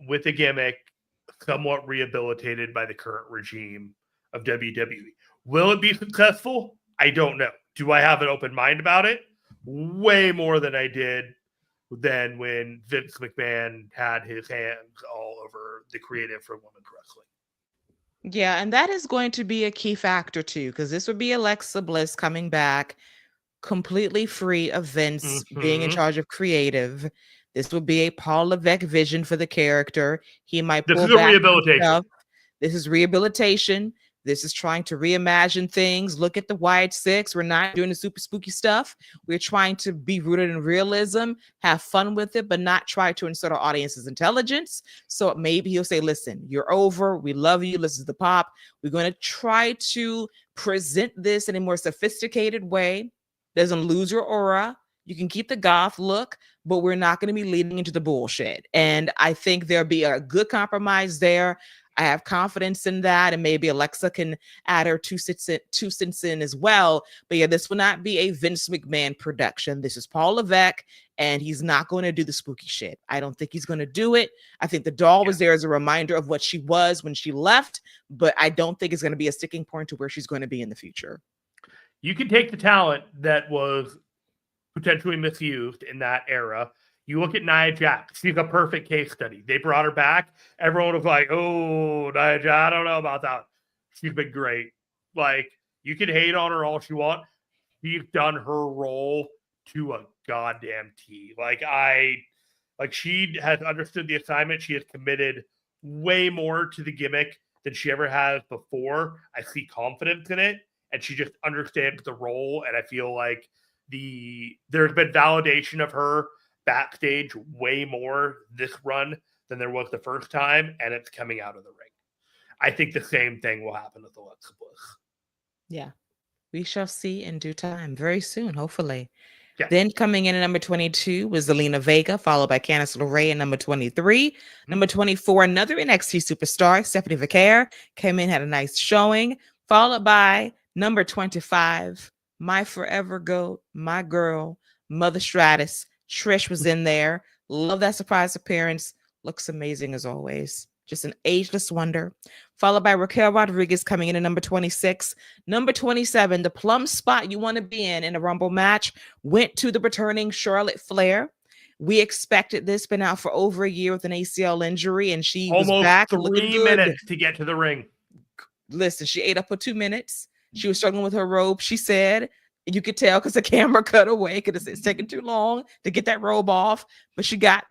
Speaker 3: with a gimmick somewhat rehabilitated by the current regime of WWE. Will it be successful? I don't know. Do I have an open mind about it? Way more than I did than when Vince McMahon had his hands all over the creative for women's wrestling.
Speaker 1: Yeah, and that is going to be a key factor too, because this would be Alexa Bliss coming back completely free of Vince being in charge of creative. This would be a Paul Levesque vision for the character. He might pull
Speaker 3: back. This is a rehabilitation.
Speaker 1: This is rehabilitation. This is trying to reimagine things. Look at the Wyatt Six. We're not doing the super spooky stuff. We're trying to be rooted in realism, have fun with it, but not try to insert our audience's intelligence. So maybe he'll say, listen, you're over. We love you. This is the pop. We're going to try to present this in a more sophisticated way. Doesn't lose your aura. You can keep the goth look, but we're not going to be leading into the bullshit. And I think there'll be a good compromise there. I have confidence in that, and maybe Alexa can add her two cents in as well. But yeah, this will not be a Vince McMahon production. This is Paul Levesque, and he's not going to do the spooky shit. I don't think he's going to do it. I think the doll was there as a reminder of what she was when she left, but I don't think it's going to be a sticking point to where she's going to be in the future.
Speaker 3: You can take the talent that was potentially misused in that era. You look at Nia Jax. She's a perfect case study. They brought her back. Everyone was like, oh, Nia Jax, I don't know about that. She's been great. Like, You can hate on her all she want. She's done her role to a goddamn T. Like she has understood the assignment. She has committed way more to the gimmick than she ever has before. I see confidence in it, and she just understands the role. And I feel like there's been validation of her backstage way more this run than there was the first time, and it's coming out of the ring. I think the same thing will happen with Alexa Bliss.
Speaker 1: Yeah, we shall see in due time, very soon, hopefully.
Speaker 3: Yeah.
Speaker 1: Then coming in at number 22 was Zelina Vega, followed by Candice LeRae at number 23. Number 24, another NXT superstar, Stephanie Vaquer, came in, had a nice showing, followed by number 25, my forever goat, my girl, Mother Stratus. Trish was in there. Love that surprise appearance. Looks amazing as always. Just an ageless wonder. Followed by Raquel Rodriguez coming in at number 26. Number 27, the plum spot you want to be in a Rumble match, went to the returning Charlotte Flair. We expected this, been out for over a year with an ACL injury, and she
Speaker 3: almost
Speaker 1: was back
Speaker 3: 3 minutes to get to the ring.
Speaker 1: Listen, she ate up for 2 minutes. She was struggling with her robe, she said. You could tell because the camera cut away because it's taking too long to get that robe off. But she got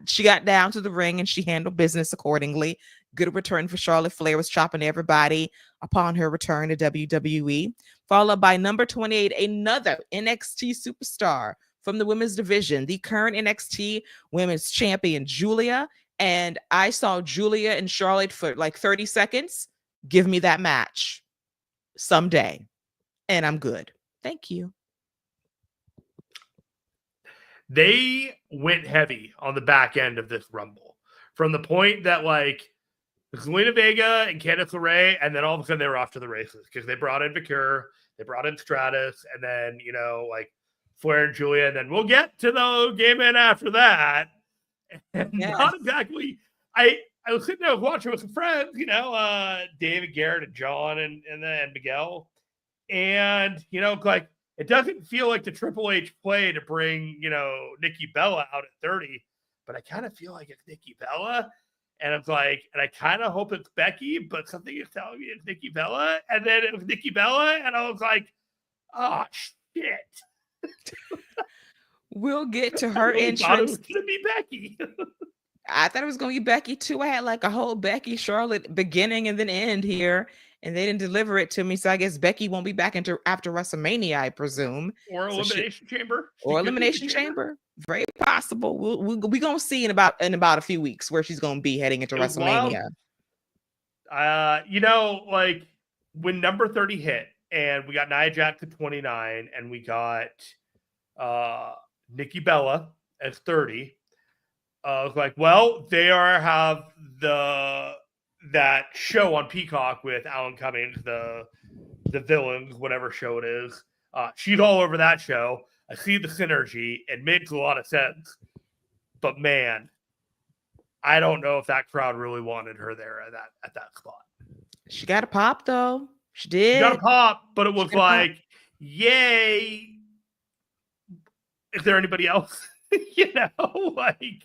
Speaker 1: down to the ring and she handled business accordingly. Good return for Charlotte Flair, was chopping everybody upon her return to WWE. Followed by number 28, another NXT superstar from the women's division, the current NXT women's champion, Julia. And I saw Julia and Charlotte for like 30 seconds. Give me that match someday. And I'm good. Thank you.
Speaker 3: They went heavy on the back end of this Rumble from the point that like Zelina Vega and Candice LeRae, and then all of a sudden they were off to the races because they brought in Vaquer, they brought in Stratus, and then, you know, like Flair and Julia, and then we'll get to the game in after that. And not exactly. I was sitting there watching with some friends, you know, David, Garrett, and John, and then Miguel, and you know, like it doesn't feel like the Triple H play to bring, you know, Nikki Bella out at 30, but I kind of feel like it's Nikki Bella. And it's like, and I kind of hope it's Becky, but something is telling me it's Nikki Bella. And then it was Nikki Bella, and I was like, oh, shit.
Speaker 1: We'll get to her
Speaker 3: entrance.
Speaker 1: entrance.
Speaker 3: It was going to be Becky.
Speaker 1: I thought it was going to be Becky too. I had like a whole Becky Charlotte beginning and then end here, and they didn't deliver it to me. So I guess Becky won't be back after WrestleMania, I presume.
Speaker 3: Or Elimination Chamber.
Speaker 1: Or Elimination Chamber. Very possible. We're going to see in about a few weeks where she's going to be heading into WrestleMania.
Speaker 3: You know, like when number 30 hit and we got Nia Jax at 29 and we got Nikki Bella as 30, I was like, well, they have that show on Peacock with Alan Cummings, the villains, whatever show it is. She's all over that show. I see the synergy. It makes a lot of sense. But man, I don't know if that crowd really wanted her there at that spot.
Speaker 1: She got a pop though. She did.
Speaker 3: She got a pop, but it was like, yay. Is there anybody else? You know, like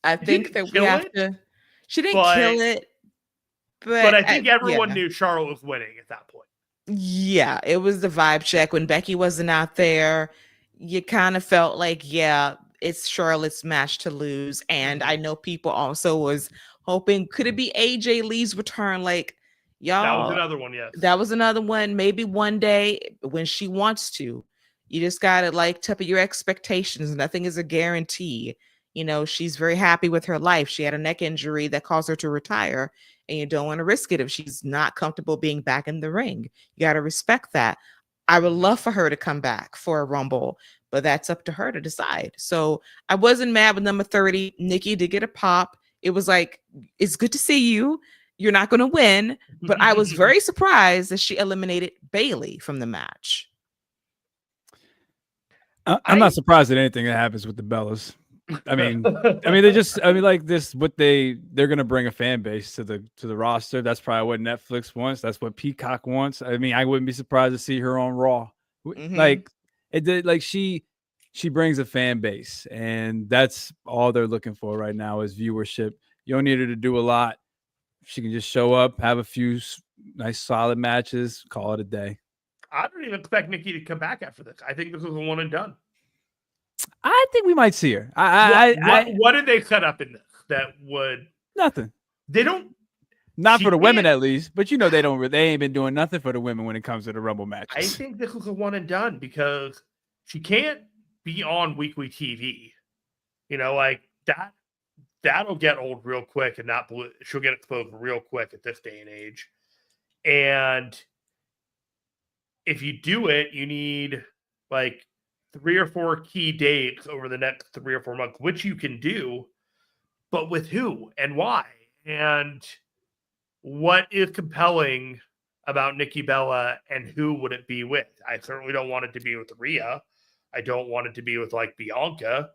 Speaker 1: I think that we have to. She didn't kill it,
Speaker 3: but I think everyone knew Charlotte was winning at that point.
Speaker 1: Yeah, it was the vibe check when Becky wasn't out there. You kind of felt like, yeah, it's Charlotte's match to lose. And I know people also was hoping, could it be AJ Lee's return? Like, y'all,
Speaker 3: that was another one. Yes,
Speaker 1: that was another one. Maybe one day when she wants to. You just gotta like temper your expectations. Nothing is a guarantee. You know, she's very happy with her life. She had a neck injury that caused her to retire, and you don't want to risk it if she's not comfortable being back in the ring. You got to respect that. I would love for her to come back for a Rumble, but that's up to her to decide. So I wasn't mad with number 30. Nikki did get a pop. It was like, it's good to see you. You're not going to win, but I was very surprised that she eliminated Bayley from the match.
Speaker 2: I'm not surprised at anything that happens with the Bellas. I mean, like this, they're gonna bring a fan base to the roster. That's probably what Netflix wants. That's what Peacock wants. I mean, I wouldn't be surprised to see her on Raw. Mm-hmm. Like it did. Like she brings a fan base, and that's all they're looking for right now is viewership. You don't need her to do a lot. She can just show up, have a few nice solid matches, call it a day.
Speaker 3: I don't even expect Nikki to come back after this. I think this was a one and done.
Speaker 2: I think we might see her.
Speaker 3: What did they set up in this that would
Speaker 2: nothing?
Speaker 3: They don't.
Speaker 2: Not for the women, at least. But they don't. They ain't been doing nothing for the women when it comes to the Rumble matches.
Speaker 3: I think this was a one and done because she can't be on weekly TV. Like that. That'll get old real quick, and she'll get exposed real quick at this day and age. And if you do it, you need like 3 or 4 key dates over the next 3 or 4 months, which you can do, but with who and why? And what is compelling about Nikki Bella, and who would it be with? I certainly don't want it to be with Rhea. I don't want it to be with like Bianca.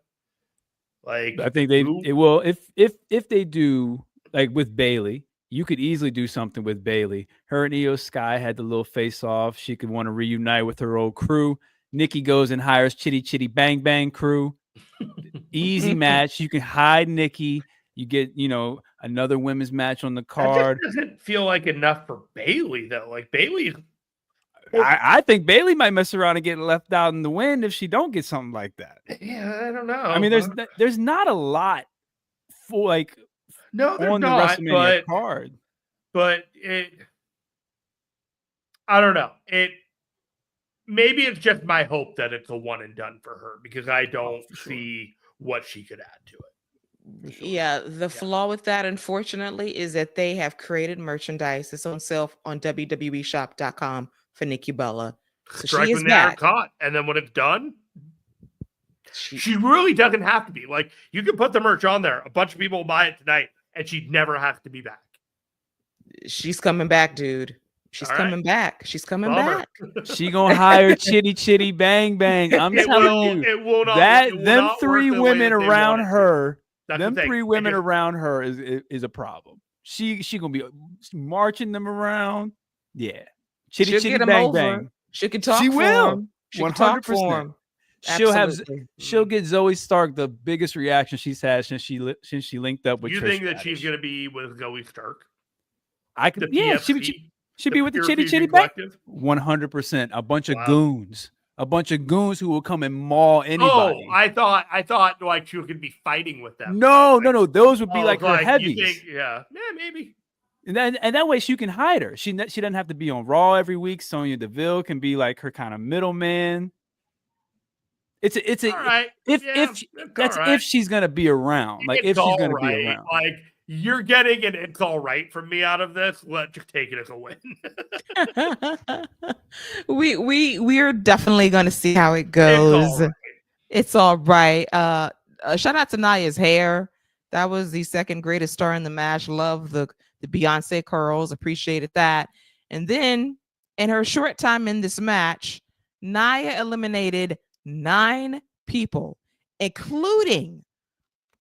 Speaker 3: Like,
Speaker 2: I think it will. If they do, like with Bayley, you could easily do something with Bayley. Her and Io Sky had the little face off. She could want to reunite with her old crew. Nikki goes and hires Chitty Chitty Bang Bang crew. Easy match. You can hide Nikki. You get, another women's match on the card.
Speaker 3: That just doesn't feel like enough for Bayley, though. Like, Bayley,
Speaker 2: I think Bayley might mess around and get left out in the wind if she don't get something like that.
Speaker 3: Yeah, I don't know.
Speaker 2: I mean, there's not a lot for like on the WrestleMania card,
Speaker 3: but I don't know. Maybe it's just my hope that it's a one and done for her, because I don't see what she could add to it.
Speaker 1: Sure. Yeah, the flaw with that, unfortunately, is that they have created merchandise that's on sale on WWEshop.com for Nikki Bella. So
Speaker 3: Strike when they are caught, and then when it's done, she really doesn't have to be. Like, you can put the merch on there. A bunch of people will buy it tonight, and she'd never have to be back.
Speaker 1: She's coming back, dude. She's coming back. She's coming back.
Speaker 2: She gonna hire Chitty Chitty Bang Bang. I'm telling you,
Speaker 3: it will not.
Speaker 2: Them 3 women around her. Them 3 women around her is a problem. She gonna be marching them around. Yeah, Chitty Chitty Bang Bang.
Speaker 1: She can talk.
Speaker 2: She will.
Speaker 1: 100%.
Speaker 2: She'll get Zoe Stark the biggest reaction she's had since she linked up with.
Speaker 3: You
Speaker 2: Trish
Speaker 3: think that
Speaker 2: Stratus.
Speaker 3: she's gonna be with Zoe Stark?
Speaker 2: I could. Yeah, she'd be with the Chitty Chitty Bang. 100%. A bunch of goons. A bunch of goons who will come and maul anybody.
Speaker 3: Oh, I thought like she was gonna be fighting with them.
Speaker 2: No. Those would be like her heavies.
Speaker 3: Yeah, maybe.
Speaker 2: And that way she can hide her. She doesn't have to be on Raw every week. Sonya Deville can be like her kind of middleman. If she's gonna be around. Like, if she's gonna be around.
Speaker 3: Like, you're getting an it's all right from me out of this. Let's just take it as a win.
Speaker 1: We're definitely going to see how it goes. It's all right. Shout out to Nia's hair. That was the second greatest star in the match. Love the Beyonce curls. Appreciated that. And then in her short time in this match, Nia eliminated 9 people, including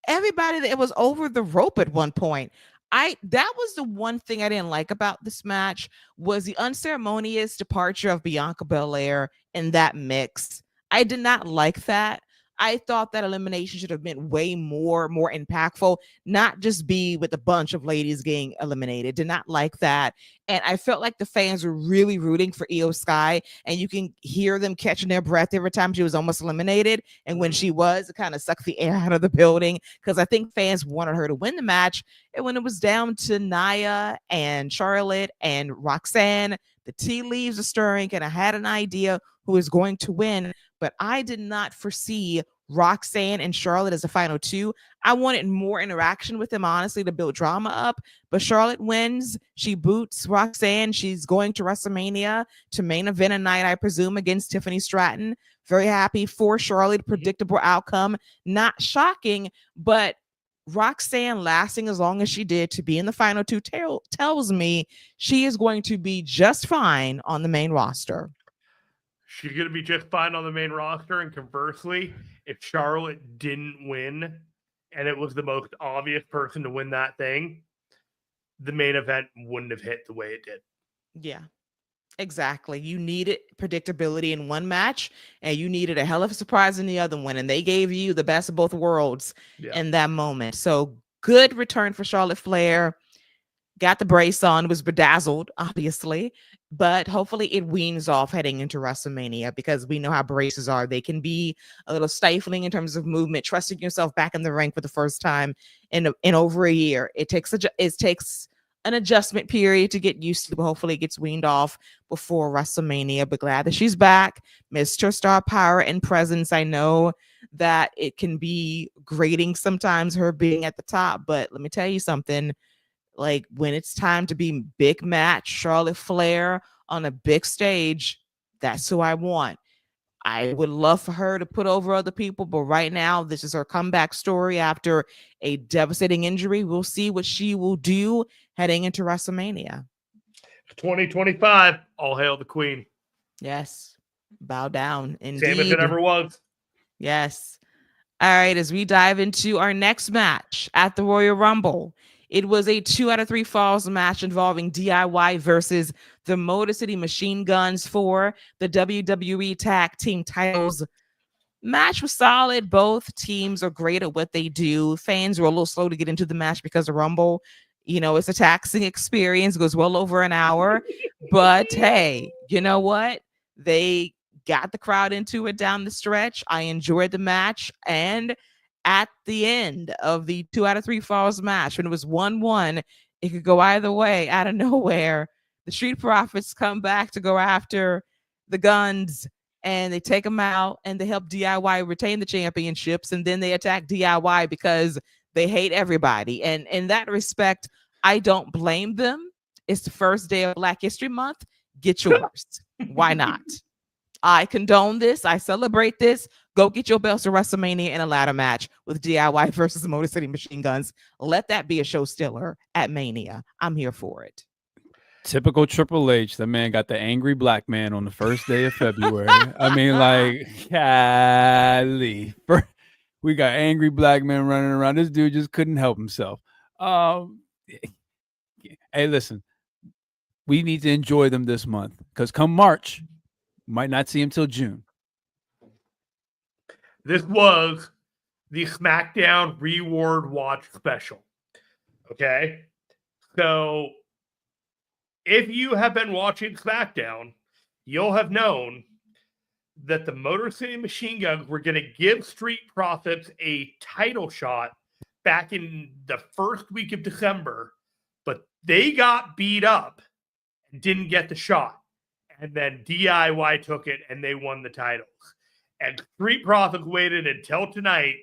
Speaker 1: everybody that was over the rope at one point. That was the one thing I didn't like about this match, was the unceremonious departure of Bianca Belair in that mix. I did not like that. I thought that elimination should have been way more impactful, not just be with a bunch of ladies getting eliminated. Did not like that. And I felt like the fans were really rooting for Io Sky, and you can hear them catching their breath every time she was almost eliminated. And when she was, it kind of sucked the air out of the building, because I think fans wanted her to win the match. And when it was down to Nia and Charlotte and Roxanne, the tea leaves are stirring, and I had an idea who was going to win, but I did not foresee Roxanne and Charlotte as the final 2. I wanted more interaction with them, honestly, to build drama up. But Charlotte wins. She boots Roxanne. She's going to WrestleMania to main event a night, I presume, against Tiffany Stratton. Very happy for Charlotte. Predictable outcome. Not shocking, but Roxanne lasting as long as she did to be in the final 2 tells me she is going to be just fine on the main roster.
Speaker 3: She's going to be just fine on the main roster. And conversely, if Charlotte didn't win and it was the most obvious person to win that thing, the main event wouldn't have hit the way it did.
Speaker 1: Yeah, exactly. You needed predictability in one match, and you needed a hell of a surprise in the other one. And they gave you the best of both worlds in that moment. So good return for Charlotte Flair. got the brace on, was bedazzled, obviously, but hopefully it weans off heading into WrestleMania because we know how braces are. They can be a little stifling in terms of movement, trusting yourself back in the ring for the first time in over a year. It takes an adjustment period to get used to, but hopefully it gets weaned off before WrestleMania. But glad that she's back. Missed her star power and presence. I know that it can be grating sometimes, her being at the top, but let me tell you something. Like when it's time to be big match, Charlotte Flair on a big stage, that's who I want. I would love for her to put over other people, but right now, this is her comeback story after a devastating injury. We'll see what she will do heading into WrestleMania.
Speaker 3: 2025, all hail the queen.
Speaker 1: Yes. Bow down. Indeed.
Speaker 3: Same as it ever was.
Speaker 1: Yes. All right, as we dive into our next match at the Royal Rumble, it was a 2 out of 3 falls match involving DIY versus the Motor City Machine Guns for the WWE Tag Team titles. Match was solid. Both teams are great at what they do. Fans were a little slow to get into the match because the Rumble, it's a taxing experience. It goes well over an hour. But hey, you know what? They got the crowd into it down the stretch. I enjoyed the match. And at the end of the 2 out of 3 falls match, when it was 1-1, it could go either way. Out of nowhere, the Street Profits come back to go after the Guns, and they take them out, and they help DIY retain the championships, and then they attack DIY because they hate everybody. And in that respect, I don't blame them. It's the first day of Black History Month. Get yours. Why not? I condone this. I celebrate this. Go get your belts to WrestleMania in a ladder match with DIY versus Motor City Machine Guns. Let that be a show stealer at Mania. I'm here for it.
Speaker 2: Typical Triple H. The man got the angry black man on the first day of February. I mean, like, golly. We got angry black men running around. This dude just couldn't help himself. Hey, listen. We need to enjoy them this month because come March, might not see him till June.
Speaker 3: This was the SmackDown Reward Watch special. Okay? So, if you have been watching SmackDown, you'll have known that the Motor City Machine Guns were going to give Street Profits a title shot back in the first week of December, but they got beat up and didn't get the shot. And then DIY took it and they won the titles. And Street Profits waited until tonight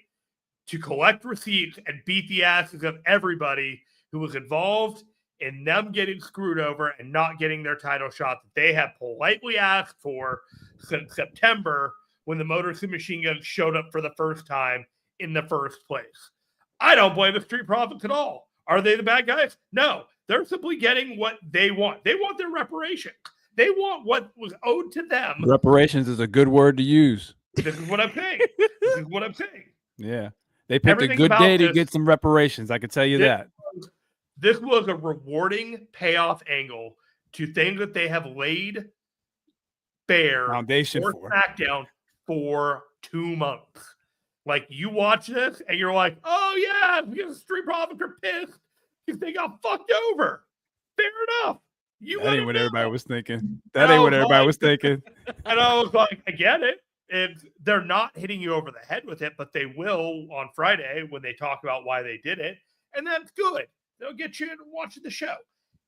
Speaker 3: to collect receipts and beat the asses of everybody who was involved in them getting screwed over and not getting their title shot that they have politely asked for since September when the Motor City Machine Guns showed up for the first time in the first place. I don't blame the Street Profits at all. Are they the bad guys? No. They're simply getting what they want. They want their reparations. They want what was owed to them.
Speaker 2: Reparations is a good word to use.
Speaker 3: This is what I'm saying.
Speaker 2: Yeah. They picked a good day to get some reparations. I can tell you that.
Speaker 3: This was a rewarding payoff angle to things that they have laid bare
Speaker 2: foundation for
Speaker 3: SmackDown for 2 months. Like, you watch this and you're like, oh yeah, because the Street Profits are pissed because they got fucked over. Fair enough.
Speaker 2: That ain't what everybody was thinking. That ain't what everybody was thinking.
Speaker 3: And I was like, I get it. They're not hitting you over the head with it, but they will on Friday when they talk about why they did it. And that's good. They'll get you watching the show.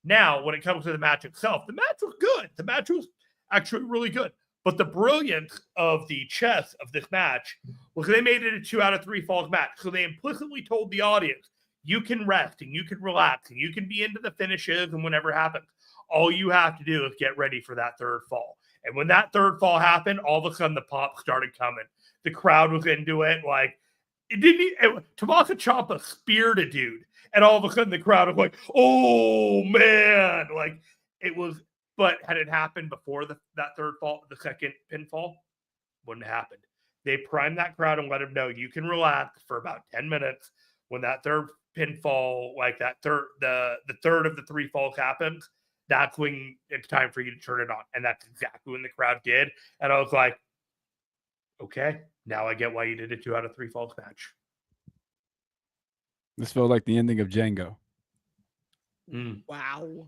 Speaker 3: Now, when it comes to the match itself, the match was good. The match was actually really good. But the brilliance of the chess of this match was they made it a 2 out of 3 falls match. So they implicitly told the audience, you can rest and you can relax and you can be into the finishes and whatever happens. All you have to do is get ready for that third fall. And when that third fall happened, all of a sudden the pop started coming. The crowd was into it. Like, Tommaso Ciampa speared a dude. And all of a sudden the crowd was like, oh man. Like, it was, but had it happened before that third fall, the second pinfall, wouldn't have happened. They primed that crowd and let them know you can relax for about 10 minutes. When that third pinfall, like that the third of the 3 falls happens, that's when it's time for you to turn it on. And that's exactly when the crowd did. And I was like, okay, now I get why you did a 2 out of 3 falls match.
Speaker 2: This felt like the ending of Django.
Speaker 1: Wow.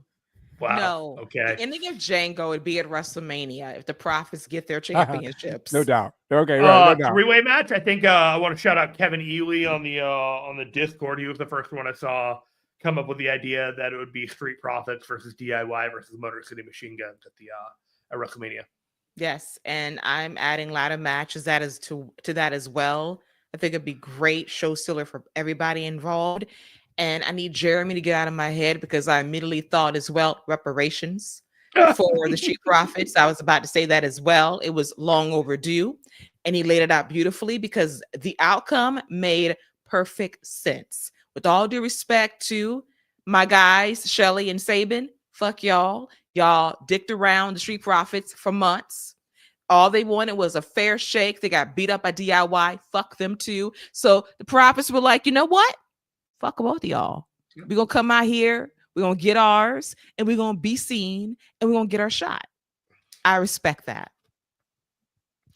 Speaker 3: Wow.
Speaker 1: No.
Speaker 3: Okay.
Speaker 1: The ending of Django would be at WrestleMania if the Profits get their championships.
Speaker 2: No doubt. Okay, right. No doubt.
Speaker 3: Three-way match. I think I want to shout out Kevin Ely on the Discord. He was the first one I saw come up with the idea that it would be Street Profits versus DIY versus Motor City Machine Guns at WrestleMania.
Speaker 1: Yes, and I'm adding ladder matches to that as well. I think it'd be great show stealer for everybody involved. And I need Jeremy to get out of my head because I immediately thought as well reparations for the Street Profits. I was about to say that as well. It was long overdue. And he laid it out beautifully because the outcome made perfect sense. With all due respect to my guys, Shelly and Sabin, fuck y'all. Y'all dicked around the Street Profits for months. All they wanted was a fair shake. They got beat up by DIY. Fuck them too. So the Profits were like, you know what? Fuck both of y'all. We're going to come out here. We're going to get ours. And we're going to be seen. And we're going to get our shot. I respect that.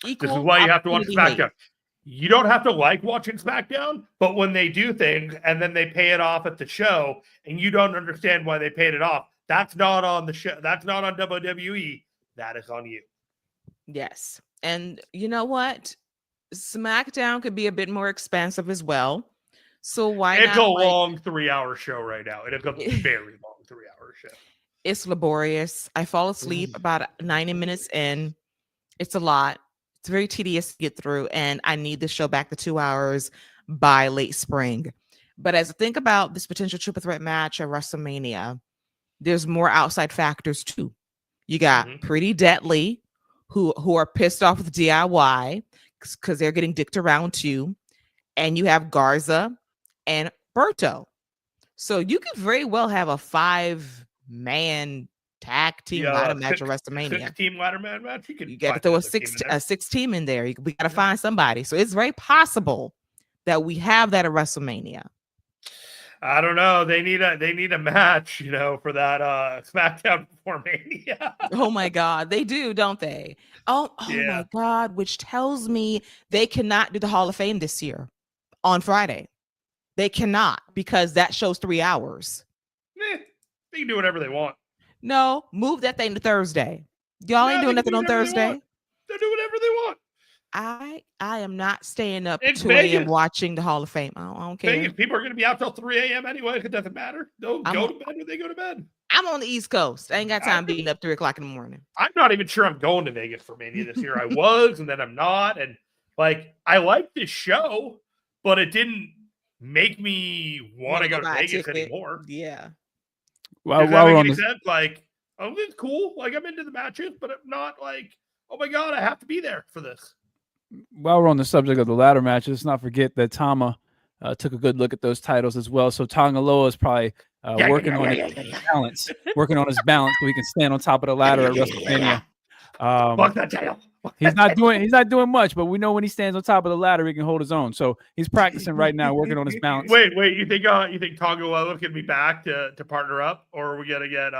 Speaker 3: This is why you have to watch SmackDown. You don't have to like watching SmackDown, but when they do things and then they pay it off at the show and you don't understand why they paid it off, that's not on the show. That's not on WWE. That is on you.
Speaker 1: Yes. And you know what? SmackDown could be a bit more expensive as well. So why
Speaker 3: it's
Speaker 1: not?
Speaker 3: It's a long 3-hour show right now. It is a very long 3-hour show.
Speaker 1: It's laborious. I fall asleep about 90 minutes in. It's a lot. It's very tedious to get through. And I need the show back to 2 hours by late spring. But as I think about this potential triple threat match at WrestleMania, there's more outside factors too. You got Pretty Deadly, who are pissed off with DIY because they're getting dicked around too. And you have Garza and Berto. So you could very well have a 5-man tag team ladder match at WrestleMania.
Speaker 3: 6-team ladder match.
Speaker 1: You got to throw a 6-team in there. We got to find somebody. So it's very possible that we have that at WrestleMania.
Speaker 3: I don't know. They need a match, for that SmackDown before Mania.
Speaker 1: Oh my God, they do, don't they? Oh my God, which tells me they cannot do the Hall of Fame this year on Friday. They cannot because that show's 3 hours.
Speaker 3: They can do whatever they want.
Speaker 1: No, move that thing to Thursday. Y'all ain't doing nothing on Thursday.
Speaker 3: They'll do whatever they want.
Speaker 1: I am not staying up 2 a.m. watching the Hall of Fame. I don't care.
Speaker 3: Vegas, people are going to be out till 3 a.m. anyway. It doesn't matter. They'll go to bed when they go to bed.
Speaker 1: I'm on the East Coast. I ain't got time being up 3 o'clock in the morning.
Speaker 3: I'm not even sure I'm going to Vegas for Mania this year. I was, and then I'm not. And I like this show, but it didn't make me want to go to Vegas anymore.
Speaker 1: Yeah.
Speaker 3: Well, does that make any sense? It's cool. I'm into the matches, but I'm not oh my God, I have to be there for this.
Speaker 2: While we're on the subject of the ladder matches, let's not forget that Tama took a good look at those titles as well. So Tonga Loa is probably working on his balance so he can stand on top of the ladder at WrestleMania.
Speaker 3: Fuck that tail.
Speaker 2: He's not doing much, but we know when he stands on top of the ladder, he can hold his own. So he's practicing right now, working on his balance.
Speaker 3: Wait, you think Tonga Loa can be back to partner up, or are we gonna get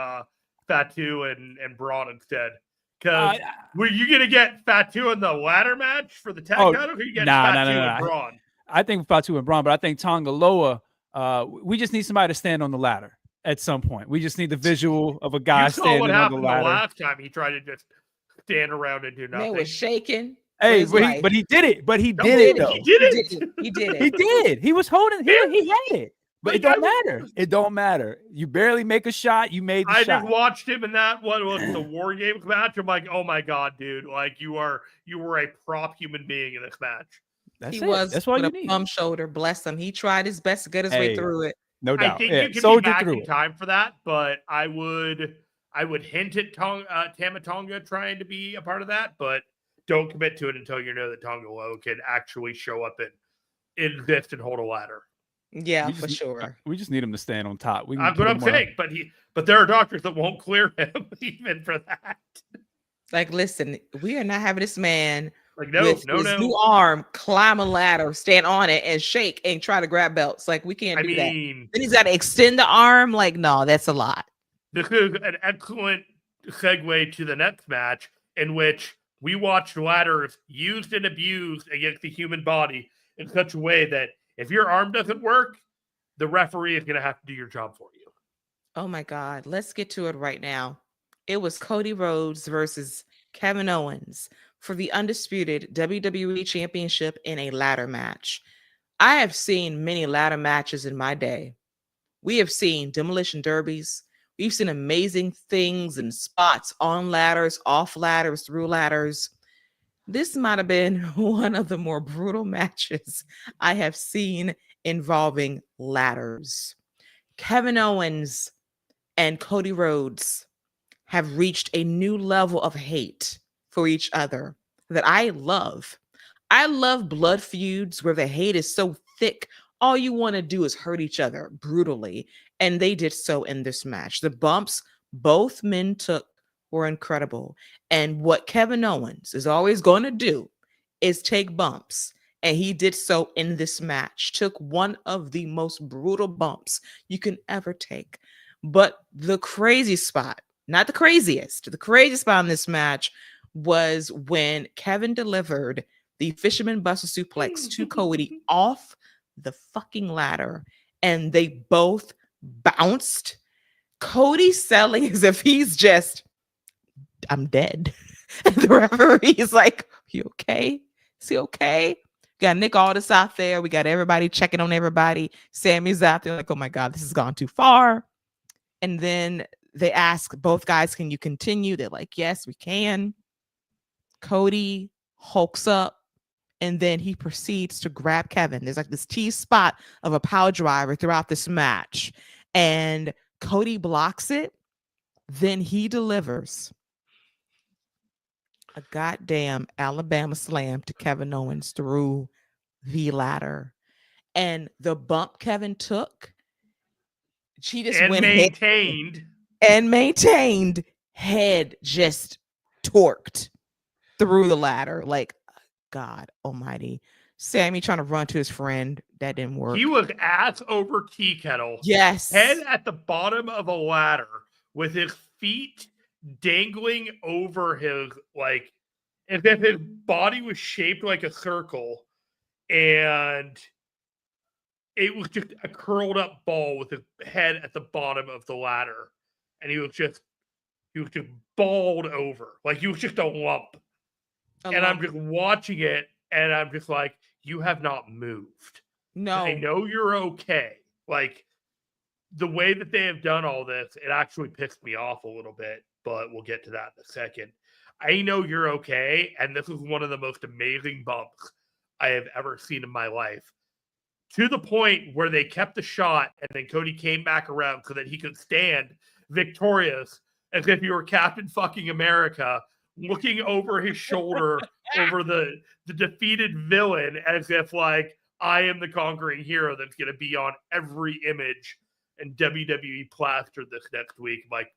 Speaker 3: Fatu and Braun instead? Because were you gonna get Fatu in the ladder match for the tag title, or you get Fatu and Braun?
Speaker 2: I think Fatu and Braun, but I think Tonga Loa. We just need somebody to stand on the ladder at some point. We just need the visual of a guy standing on the ladder.
Speaker 3: The last time he tried to just stand around and do nothing.
Speaker 1: They were shaking.
Speaker 2: Hey, but he did it. But he did it though.
Speaker 3: He did it.
Speaker 1: He did it.
Speaker 2: He did. He was holding. He had it. But it don't matter. It don't matter. You barely make a shot. You made the shot.
Speaker 3: I just watched him in that what was the War Games match. I'm like, oh my God, dude! You were a prop human being in this match.
Speaker 1: That's all you need. Bum shoulder. Bless him. He tried his best to get his way through it.
Speaker 2: No doubt.
Speaker 3: I think you can be back in time for that, but I would hint at Tama Tonga trying to be a part of that, but don't commit to it until you know that Tonga Loa can actually show up and exist and hold a ladder.
Speaker 1: Yeah, for sure.
Speaker 2: We just need him to stand on top.
Speaker 3: That's what I'm saying. But there are doctors that won't clear him even for that.
Speaker 1: Listen, we are not having this man
Speaker 3: no,
Speaker 1: with his new arm climb a ladder, stand on it, and shake and try to grab belts. We can't do that. Then he's got to extend the arm. No, that's a lot.
Speaker 3: This is an excellent segue to the next match in which we watched ladders used and abused against the human body in such a way that if your arm doesn't work, the referee is going to have to do your job for you.
Speaker 1: Oh my God. Let's get to it right now. It was Cody Rhodes versus Kevin Owens for the Undisputed WWE Championship in a ladder match. I have seen many ladder matches in my day. We have seen demolition derbies. We've seen amazing things and spots on ladders, off ladders, through ladders. This might have been one of the more brutal matches I have seen involving ladders. Kevin Owens and Cody Rhodes have reached a new level of hate for each other that I love. I love blood feuds where the hate is so thick, all you want to do is hurt each other brutally. And they did so in this match. The bumps both men took were incredible. And what Kevin Owens is always going to do is take bumps. And he did so in this match, took one of the most brutal bumps you can ever take. But the crazy spot, not the craziest, the crazy spot in this match was when Kevin delivered the Fisherman Buster suplex to Cody off the fucking ladder, and they both bounced. Cody selling as if he's just, I'm dead. And the referee is like, you okay? Is he okay? Got Nick Aldis out there. We got everybody checking on everybody. Sammy's out there like, oh my God, this has gone too far. And then they ask both guys, can you continue? They're like, yes, we can. Cody hulks up, and then he proceeds to grab Kevin. There's like this T spot of a power driver throughout this match. And Cody blocks it. Then he delivers a goddamn Alabama slam to Kevin Owens through the ladder. And the bump Kevin took, she just went maintained head just torqued through the ladder. Like, God almighty. Sammy trying to run to his friend. That didn't work.
Speaker 3: He was ass over tea kettle.
Speaker 1: Yes.
Speaker 3: Head at the bottom of a ladder with his feet dangling over his, like, as if his body was shaped like a circle. And it was just a curled up ball with his head at the bottom of the ladder. And he was just balled over. Like, he was just a lump. I'm just watching it, and I'm just like, you have not moved.
Speaker 1: No.
Speaker 3: I know you're okay. Like, the way that they have done all this, it actually pissed me off a little bit, but we'll get to that in a second. I know you're okay, and this is one of the most amazing bumps I have ever seen in my life. To the point where they kept the shot, and then Cody came back around so that he could stand victorious as if he were Captain fucking America, looking over his shoulder over the defeated villain as if, like, I am the conquering hero that's going to be on every image and WWE plastered this next week. Like,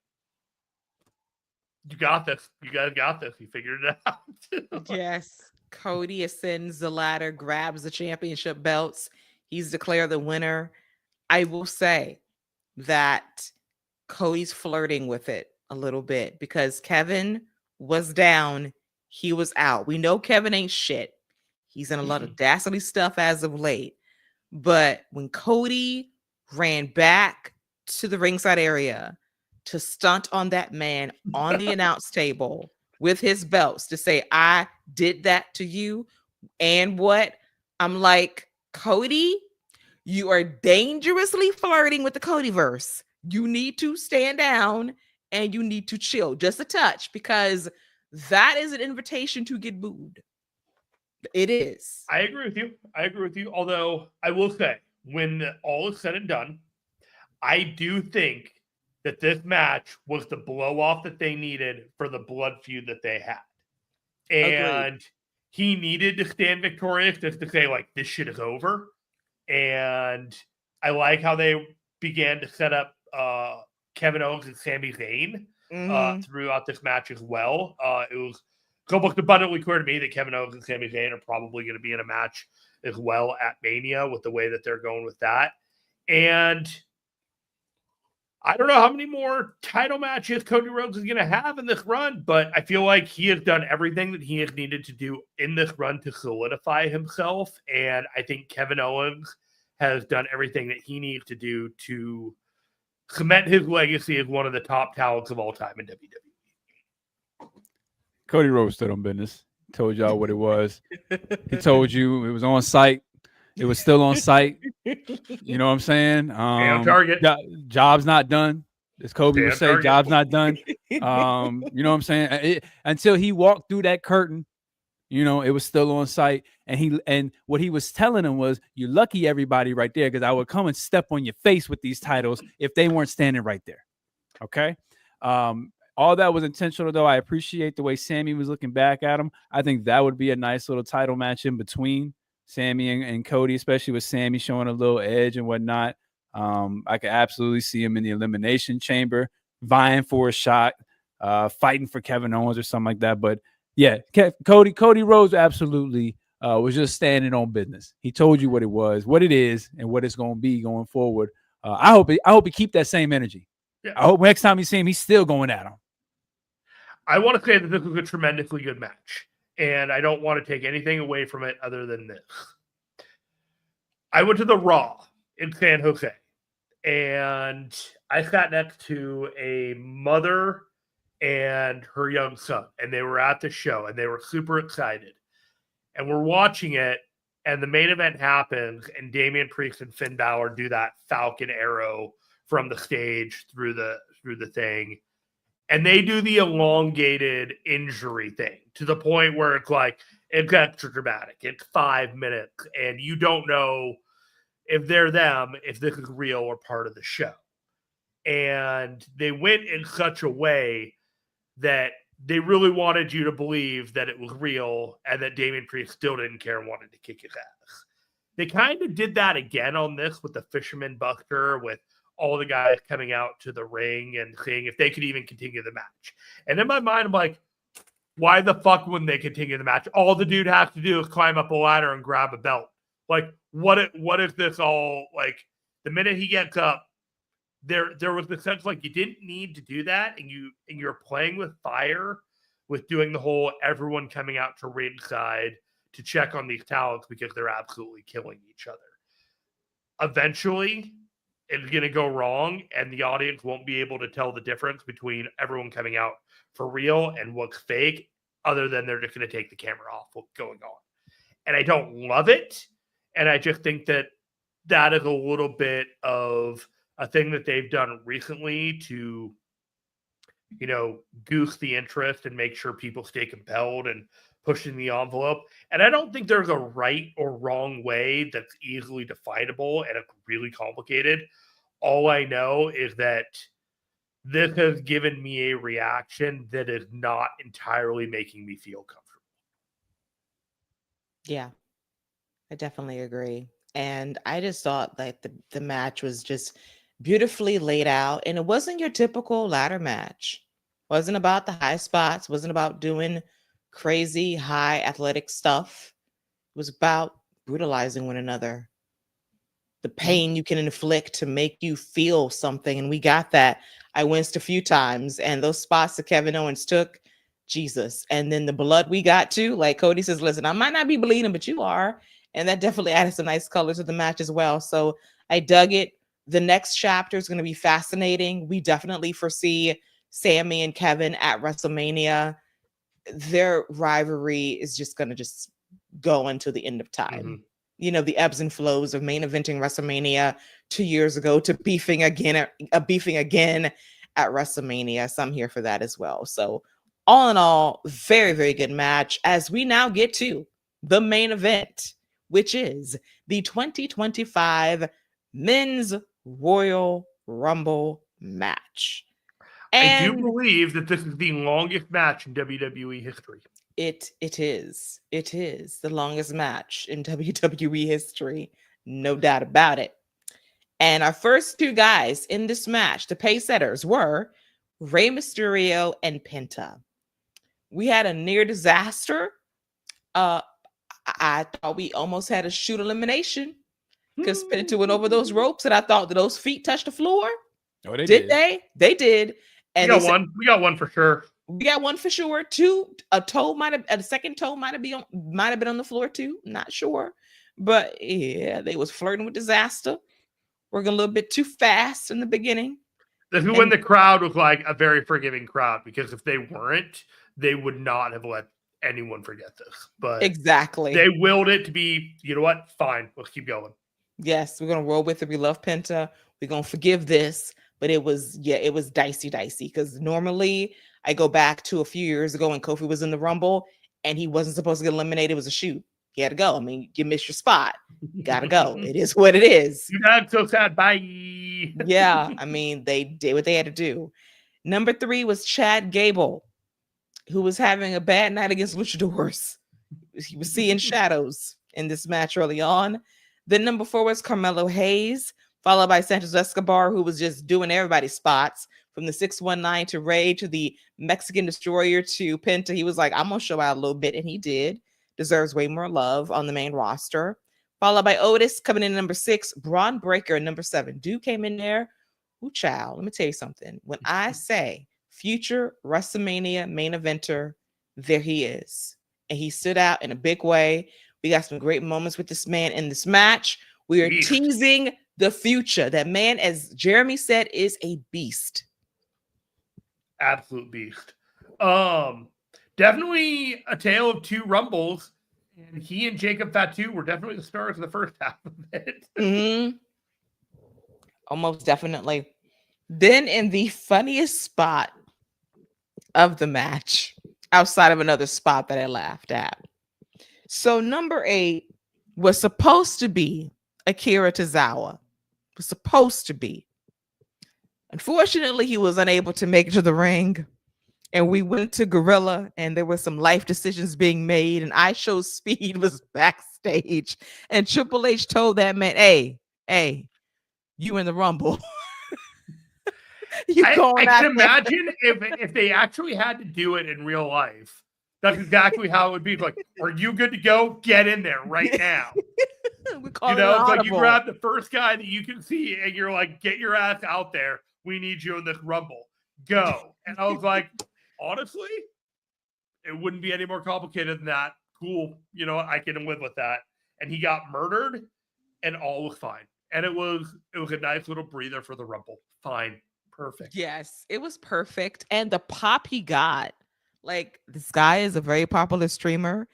Speaker 3: you got this. You guys got this. You figured it out.
Speaker 1: Yes. Cody ascends the ladder, grabs the championship belts. He's declared the winner. I will say that Cody's flirting with it a little bit because Kevin was down. He was out. We know Kevin ain't shit. He's in a lot of dastardly stuff as of late. But when Cody ran back to the ringside area to stunt on that man on the announce table with his belts to say, I did that to you. And what? I'm like, Cody, you are dangerously flirting with the Codyverse. You need to stand down and you need to chill just a touch because that is an invitation to get booed. It is.
Speaker 3: I agree with you. Although I will say, when all is said and done, I do think that this match was the blow off that they needed for the blood feud that they had. And Agreed. He needed to stand victorious just to say, like, this shit is over. And I like how they began to set up Kevin Owens and Sami Zayn throughout this match as well. It was almost abundantly clear to me that Kevin Owens and Sami Zayn are probably going to be in a match as well at Mania with the way that they're going with that. And I don't know how many more title matches Cody Rhodes is going to have in this run, but I feel like he has done everything that he has needed to do in this run to solidify himself. And I think Kevin Owens has done everything that he needs to do to cement his legacy as one of the top talents of all time in WWE.
Speaker 2: Cody Rhodes stood on business. Told y'all what it was. He told you it was on site. It was still on site. You know what I'm saying?
Speaker 3: Stay on target.
Speaker 2: Job's not done. As Kobe would say,
Speaker 3: target.
Speaker 2: job's not done. You know what I'm saying? Until he walked through that curtain, it was still on site. And what he was telling him was, you're lucky, everybody, right there, because I would come and step on your face with these titles if they weren't standing right there. Okay. All that was intentional, though. I appreciate the way Sammy was looking back at him. I think that would be a nice little title match in between Sammy and Cody, especially with Sammy showing a little edge and whatnot. I could absolutely see him in the Elimination Chamber, vying for a shot, fighting for Kevin Owens or something like that. But yeah, Cody Rhodes absolutely was just standing on business. He told you what it was, what it is, and what it's going to be going forward. I hope he keep that same energy. Yeah. I hope next time you see him, he's still going at him.
Speaker 3: I want to say that this was a tremendously good match, and I don't want to take anything away from it other than this. I went to the Raw in San Jose, and I sat next to a mother and her young son, and they were at the show, and they were super excited. And we're watching it, and the main event happens, and Damian Priest and Finn Balor do that Falcon Arrow from the stage through the thing. And they do the elongated injury thing to the point where it's like, it's extra dramatic. It's 5 minutes, and you don't know if they're them, if this is real or part of the show. And they went in such a way that they really wanted you to believe that it was real and that Damian Priest still didn't care and wanted to kick his ass. They kind of did that again on this with the Fisherman Buster, with all the guys coming out to the ring and seeing if they could even continue the match. And in my mind, I'm like, why the fuck wouldn't they continue the match? All the dude has to do is climb up a ladder and grab a belt. Like, what is this all like? The minute he gets up, there was the sense like you didn't need to do that, and you're playing with fire with doing the whole everyone coming out to ringside to check on these talents because they're absolutely killing each other. Eventually, it's going to go wrong, and the audience won't be able to tell the difference between everyone coming out for real and what's fake, other than they're just going to take the camera off what's going on. And I don't love it, and I just think that is a little bit of a thing that they've done recently to, goose the interest and make sure people stay compelled and pushing the envelope. And I don't think there's a right or wrong way that's easily definable, and it's really complicated. All I know is that this has given me a reaction that is not entirely making me feel comfortable.
Speaker 1: Yeah, I definitely agree. And I just thought that the match was just beautifully laid out, and it wasn't your typical ladder match. Wasn't about the high spots, wasn't about doing crazy high athletic stuff. It was about brutalizing one another. The pain you can inflict to make you feel something, and we got that. I winced a few times, and those spots that Kevin Owens took, Jesus. And then the blood we got too, like Cody says, listen, I might not be bleeding, but you are. And that definitely added some nice color to the match as well. So I dug it. The next chapter is going to be fascinating. We definitely foresee Sammy and Kevin at WrestleMania. Their rivalry is just going to just go until the end of time. Mm-hmm. The ebbs and flows of main eventing WrestleMania 2 years ago to beefing again at WrestleMania. So I'm here for that as well. So all in all, very, very good match as we now get to the main event, which is the 2025 Men's Royal Rumble match. And
Speaker 3: I do believe that this is the longest match in WWE history.
Speaker 1: It is. It is the longest match in WWE history. No doubt about it. And our first two guys in this match, the pace setters, were Rey Mysterio and Penta. We had a near disaster. I thought we almost had a shoot elimination because Penta went over those ropes, and I thought that those feet touched the floor.
Speaker 2: Oh, they
Speaker 1: did. They did. And
Speaker 3: we got one for sure.
Speaker 1: We got one for sure. A second toe might have been on the floor too. Not sure, but yeah, they was flirting with disaster, working a little bit too fast in the beginning.
Speaker 3: This is when the crowd was like a very forgiving crowd, because if they weren't, they would not have let anyone forget this. But
Speaker 1: exactly,
Speaker 3: they willed it to be, you know what? Fine, let's keep going.
Speaker 1: Yes, we're gonna roll with it. We love Penta. We're gonna forgive this. But it was dicey because normally I go back to a few years ago when Kofi was in the Rumble and he wasn't supposed to get eliminated. It was a shoot. He had to go. I mean, you missed your spot. You gotta go. It is what it is.
Speaker 3: You got so sad. Bye.
Speaker 1: Yeah, I mean, they did what they had to do. Number 3 was Chad Gable, who was having a bad night against Luchadors. He was seeing shadows in this match early on. Then number 4 was Carmelo Hayes, followed by Santos Escobar, who was just doing everybody's spots from the 619 to Ray to the Mexican Destroyer to Penta. He was like, I'm going to show out a little bit. And he did. Deserves way more love on the main roster. Followed by Otis coming in number 6, Braun Breaker number 7. Dude came in there. Ooh, child, let me tell you something. When I say future WrestleMania main eventer, there he is. And he stood out in a big way. We got some great moments with this man in this match. We are teasing the future. That man, as Jeremy said, is a beast.
Speaker 3: Absolute beast. Definitely a tale of two Rumbles. And he and Jacob Fatu were definitely the stars of the first half of it.
Speaker 1: Mm-hmm. Almost definitely. Then in the funniest spot of the match, outside of another spot that I laughed at. So number 8 was supposed to be Akira Tozawa. Was supposed to be. Unfortunately, he was unable to make it to the ring. And we went to Gorilla, and there were some life decisions being made, and I Show Speed was backstage. And Triple H told that man, hey, you in the Rumble.
Speaker 3: I can imagine if they actually had to do it in real life. That's exactly how it would be. Like, are you good to go? Get in there right now.
Speaker 1: We call
Speaker 3: you know, like you grab the first guy that you can see, and you're like, get your ass out there. We need you in this Rumble. Go. And I was like, honestly, it wouldn't be any more complicated than that. Cool. You know, I can live with that. And he got murdered, and all was fine. And it was a nice little breather for the Rumble. Fine. Perfect.
Speaker 1: Yes, it was perfect. And the pop he got, like, this guy is a very popular streamer.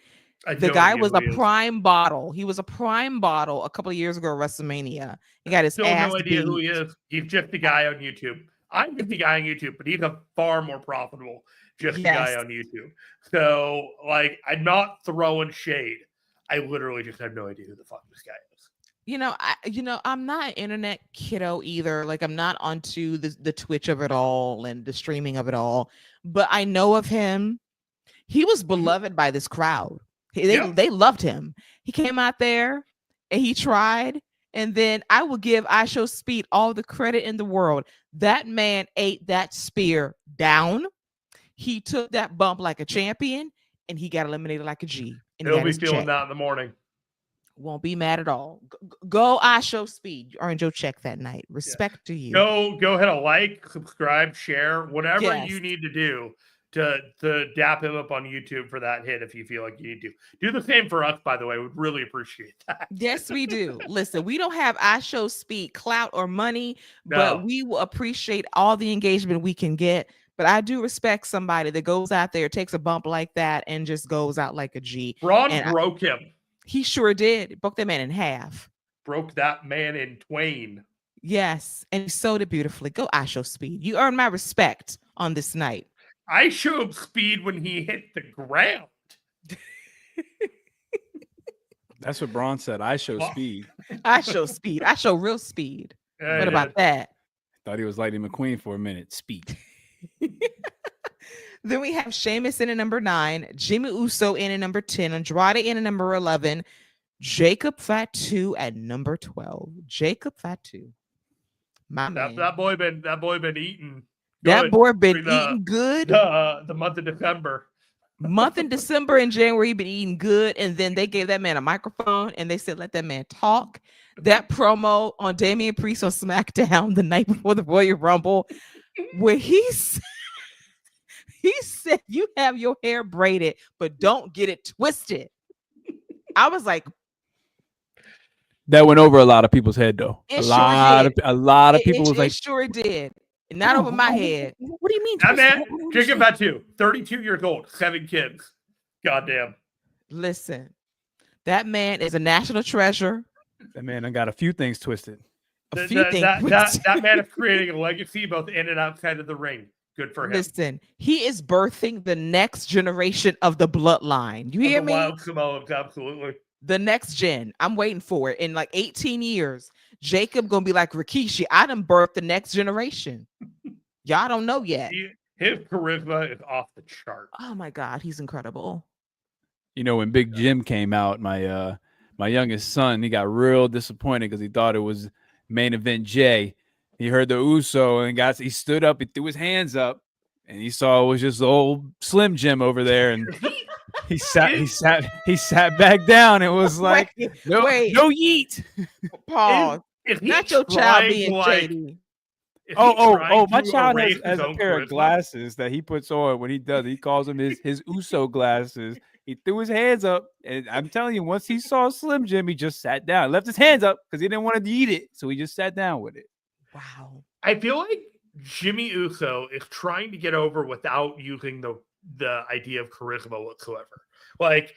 Speaker 1: The guy was a prime bottle. He was a prime bottle a couple of years ago at WrestleMania. He got his ass
Speaker 3: no idea who he is. He's just the guy on YouTube. I'm just the guy on YouTube, but he's a far more profitable the guy on YouTube. So, like, I'm not throwing shade. I literally just have no idea who the fuck this guy is.
Speaker 1: I'm not an internet kiddo either. Like, I'm not onto the Twitch of it all and the streaming of it all. But I know of him. He was beloved by this crowd. They loved him. He came out there and he tried. And then I will give I Show Speed all the credit in the world. That man ate that spear down. He took that bump like a champion, and he got eliminated like a G. And
Speaker 3: he'll be feeling that in the morning.
Speaker 1: Won't be mad at all. Go I Show Speed. You earned your check that night. Respect to you.
Speaker 3: Go hit a like, subscribe, share, whatever you need to do to dap him up on YouTube for that hit if you feel like you need to. Do the same for us, by the way. We'd really appreciate that.
Speaker 1: Yes, we do. Listen, we don't have I Show Speed clout or money, but we will appreciate all the engagement we can get. But I do respect somebody that goes out there, takes a bump like that, and just goes out like a G.
Speaker 3: Braun broke him.
Speaker 1: He sure did. Broke that man in half.
Speaker 3: Broke that man in twain.
Speaker 1: Yes, and he sold it beautifully. Go I Show Speed. You earned my respect on this night.
Speaker 3: I showed Speed when he hit the ground.
Speaker 2: That's what Braun said. I show speed.
Speaker 1: I show speed. I show real speed. What about that?
Speaker 2: Thought he was Lightning McQueen for a minute. Speed.
Speaker 1: Then we have Sheamus in at number 9, Jimmy Uso in at number 10, Andrade in at number 11, Jacob Fatu at number 12. Jacob Fatu. My man.
Speaker 3: That boy been eating.
Speaker 1: That boy been eating good.
Speaker 3: The month of December.
Speaker 1: Month in December and January, he been eating good. And then they gave that man a microphone and they said, let that man talk. That promo on Damian Priest on SmackDown the night before the Royal Rumble, where he said, you have your hair braided, but don't get it twisted. I was like,
Speaker 2: that went over a lot of people's head, though. A lot of people was like,
Speaker 1: it sure did. Not over my head. What do you mean?
Speaker 3: That man,
Speaker 1: I don't
Speaker 3: Jacob
Speaker 1: understand.
Speaker 3: Batu, 32 years old, 7 kids. Goddamn.
Speaker 1: Listen, that man is a national treasure.
Speaker 2: That man, I got a few things twisted.
Speaker 1: A few things.
Speaker 3: That man is creating a legacy both in and outside of the ring. Good for him.
Speaker 1: Listen, he is birthing the next generation of the bloodline. You hear
Speaker 3: The
Speaker 1: me?
Speaker 3: Wild Samoans, absolutely.
Speaker 1: The next gen. I'm waiting for it. In like 18 years, Jacob gonna be like Rikishi. I done birthed the next generation. Y'all don't know yet.
Speaker 3: His charisma is off the chart.
Speaker 1: Oh my God, he's incredible.
Speaker 2: You know, when Big Jim came out, my youngest son, he got real disappointed because he thought it was main event Jay. He heard the Uso and he stood up, he threw his hands up, and he saw it was just the old Slim Jim over there, and he sat back down. It was like no yeet.
Speaker 1: Pause. Not your child being shady.
Speaker 2: Oh! My child has a pair of glasses that he puts on when he does. He calls them his Uso glasses. He threw his hands up, and I'm telling you, once he saw Slim Jim, he just sat down, left his hands up because he didn't want to eat it, so he just sat down with it.
Speaker 1: Wow.
Speaker 3: I feel like Jimmy Uso is trying to get over without using the idea of charisma whatsoever. Like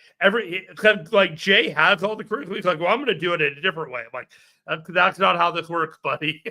Speaker 3: Jay has all the charisma. He's like, well, I'm going to do it in a different way. I'm like, that's not how this works, buddy.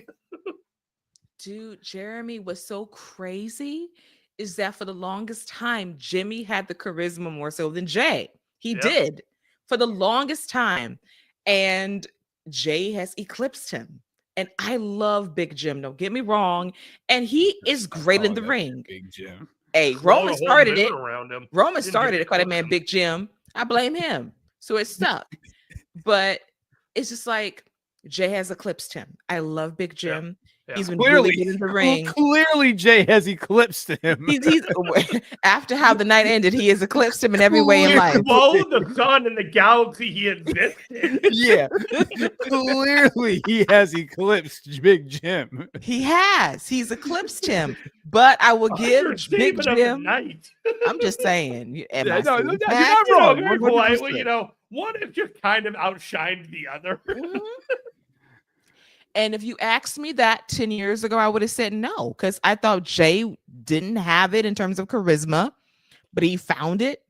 Speaker 1: Dude, Jeremy was so crazy. Is that for the longest time, Jimmy had the charisma more so than Jay. He did for the longest time. And Jay has eclipsed him. And I love Big Jim. Don't get me wrong. And he is great in the ring.
Speaker 2: Big Jim.
Speaker 1: Hey, Roman started it.
Speaker 3: Around him.
Speaker 1: Roman started it. Call that man Big Jim. I blame him. So it stuck. But it's just like Jay has eclipsed him. I love Big Jim. Yeah. He's been really good in the ring.
Speaker 2: Clearly, Jay has eclipsed him.
Speaker 1: He's after how the night ended, he has eclipsed him in every way in life.
Speaker 3: Followed the sun and the galaxy he existed.
Speaker 2: Yeah, clearly he has eclipsed Big Jim.
Speaker 1: He has. He's eclipsed him. But I will give Big Jim. I'm just saying.
Speaker 2: You're not wrong.
Speaker 3: Politely, one has just kind of outshined the other.
Speaker 1: Mm-hmm. And if you asked me that 10 years ago, I would have said no, because I thought Jay didn't have it in terms of charisma, but he found it.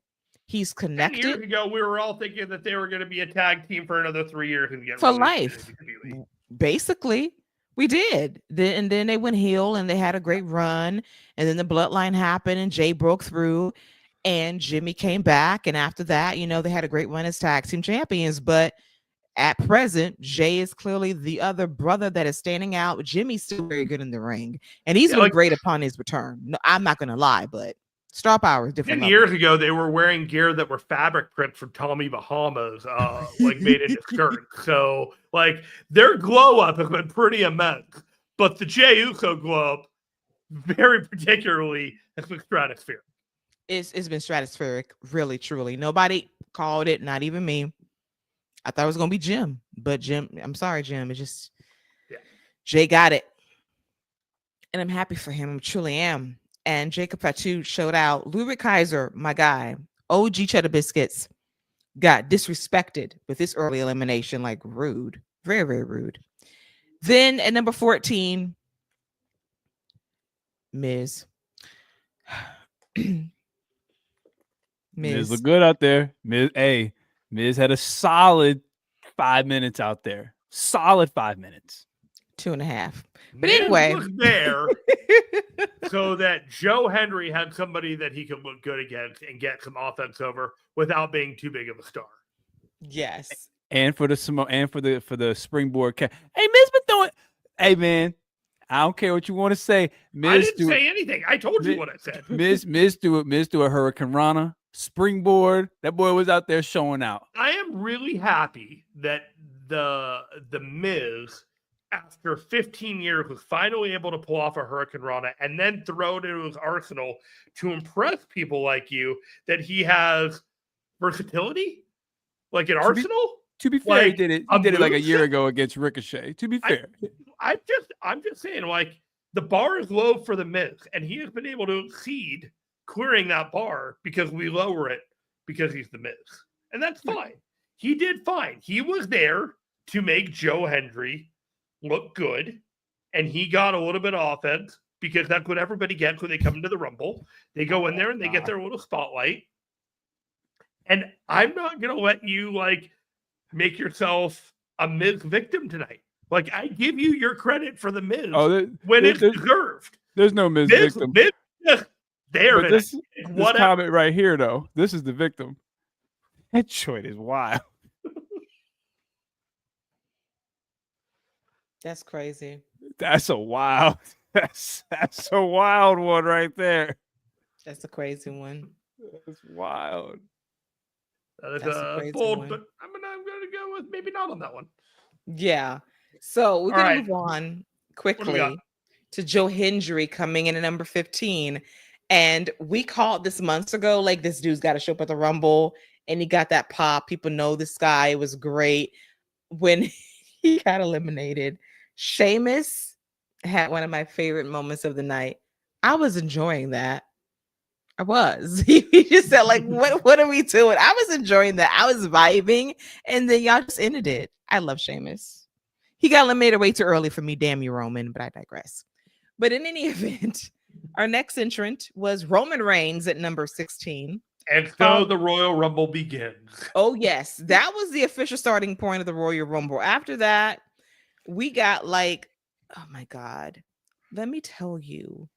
Speaker 1: He's connected.
Speaker 3: 10 years ago, we were all thinking that they were going to be a tag team for another 3 years and get
Speaker 1: for life. Basically, we did. And then they went heel and they had a great run. And then the bloodline happened and Jay broke through and Jimmy came back. And after that, they had a great run as tag team champions. But at present, Jay is clearly the other brother that is standing out. Jimmy's still very good in the ring, and he's been great upon his return. No, I'm not going to lie, but star power is different.
Speaker 3: 10 years ago, they were wearing gear that were fabric prints from Tommy Bahama's, made into skirts. So, their glow up has been pretty immense. But the Jay Uso glow up, very particularly, has been stratospheric.
Speaker 1: It's been stratospheric, really, truly. Nobody called it, not even me. I thought it was going to be Jim, but Jim, I'm sorry, Jim. It's just, Jay got it. And I'm happy for him. I truly am. And Jacob Fatu showed out. Ludwig Kaiser, my guy, OG Cheddar Biscuits, got disrespected with this early elimination, like rude. Very, very rude. Then at number 14, Miz.
Speaker 2: Miz look good out there. Miz had a solid 5 minutes out there. Solid 5 minutes.
Speaker 1: 2.5. But
Speaker 3: Miz
Speaker 1: anyway.
Speaker 3: was there so that Joe Hendry had somebody that he could look good against and get some offense over without being too big of a star.
Speaker 1: Yes.
Speaker 2: And for the springboard. Hey, Miz been throwing. Hey, man. I don't care what you want to say. Miz
Speaker 3: I didn't say anything. I told you what I said.
Speaker 2: Miz threw a Hurricane Rana. Springboard. That boy was out there showing out.
Speaker 3: I am really happy that the Miz, after 15 years, was finally able to pull off a Hurricane Rana and then throw it into his arsenal to impress people like you that he has versatility, like an arsenal.
Speaker 2: To be fair, he did it like a year ago against Ricochet. To be fair,
Speaker 3: I'm just saying, the bar is low for the Miz, and he has been able to exceed clearing that bar because we lower it because he's the Miz. And that's fine. He did fine. He was there to make Joe Hendry look good, and he got a little bit of offense because that's what everybody gets when they come into the Rumble. They go in there and they get their little spotlight. And I'm not going to let you like make yourself a Miz victim tonight. Like, I give you your credit for the Miz when it's deserved.
Speaker 2: There's no Miz victim.
Speaker 3: Miz there.
Speaker 2: But this comment right here, though, this is the victim. That joint is wild.
Speaker 1: That's crazy.
Speaker 2: That's a wild. That's a wild one right there.
Speaker 1: That's a crazy one.
Speaker 2: That's wild.
Speaker 3: That is bold, one. But I'm gonna go with maybe not on that one.
Speaker 1: Yeah. So we're gonna move on quickly to Joe Hendry coming in at number 15. And we called this months ago, like, this dude's got to show up at the Rumble, and he got that pop. People know this guy. It was great. When he got eliminated, Sheamus had one of my favorite moments of the night. I was enjoying that. I was. He just said, like, what are we doing? I was enjoying that. I was vibing, and then y'all just ended it. I love Sheamus. He got eliminated way too early for me. Damn you, Roman, but I digress. But in any event, our next entrant was Roman Reigns at number 16.
Speaker 3: And so the Royal Rumble begins.
Speaker 1: Oh, yes. That was the official starting point of the Royal Rumble. After that, we got like, oh my God. Let me tell you,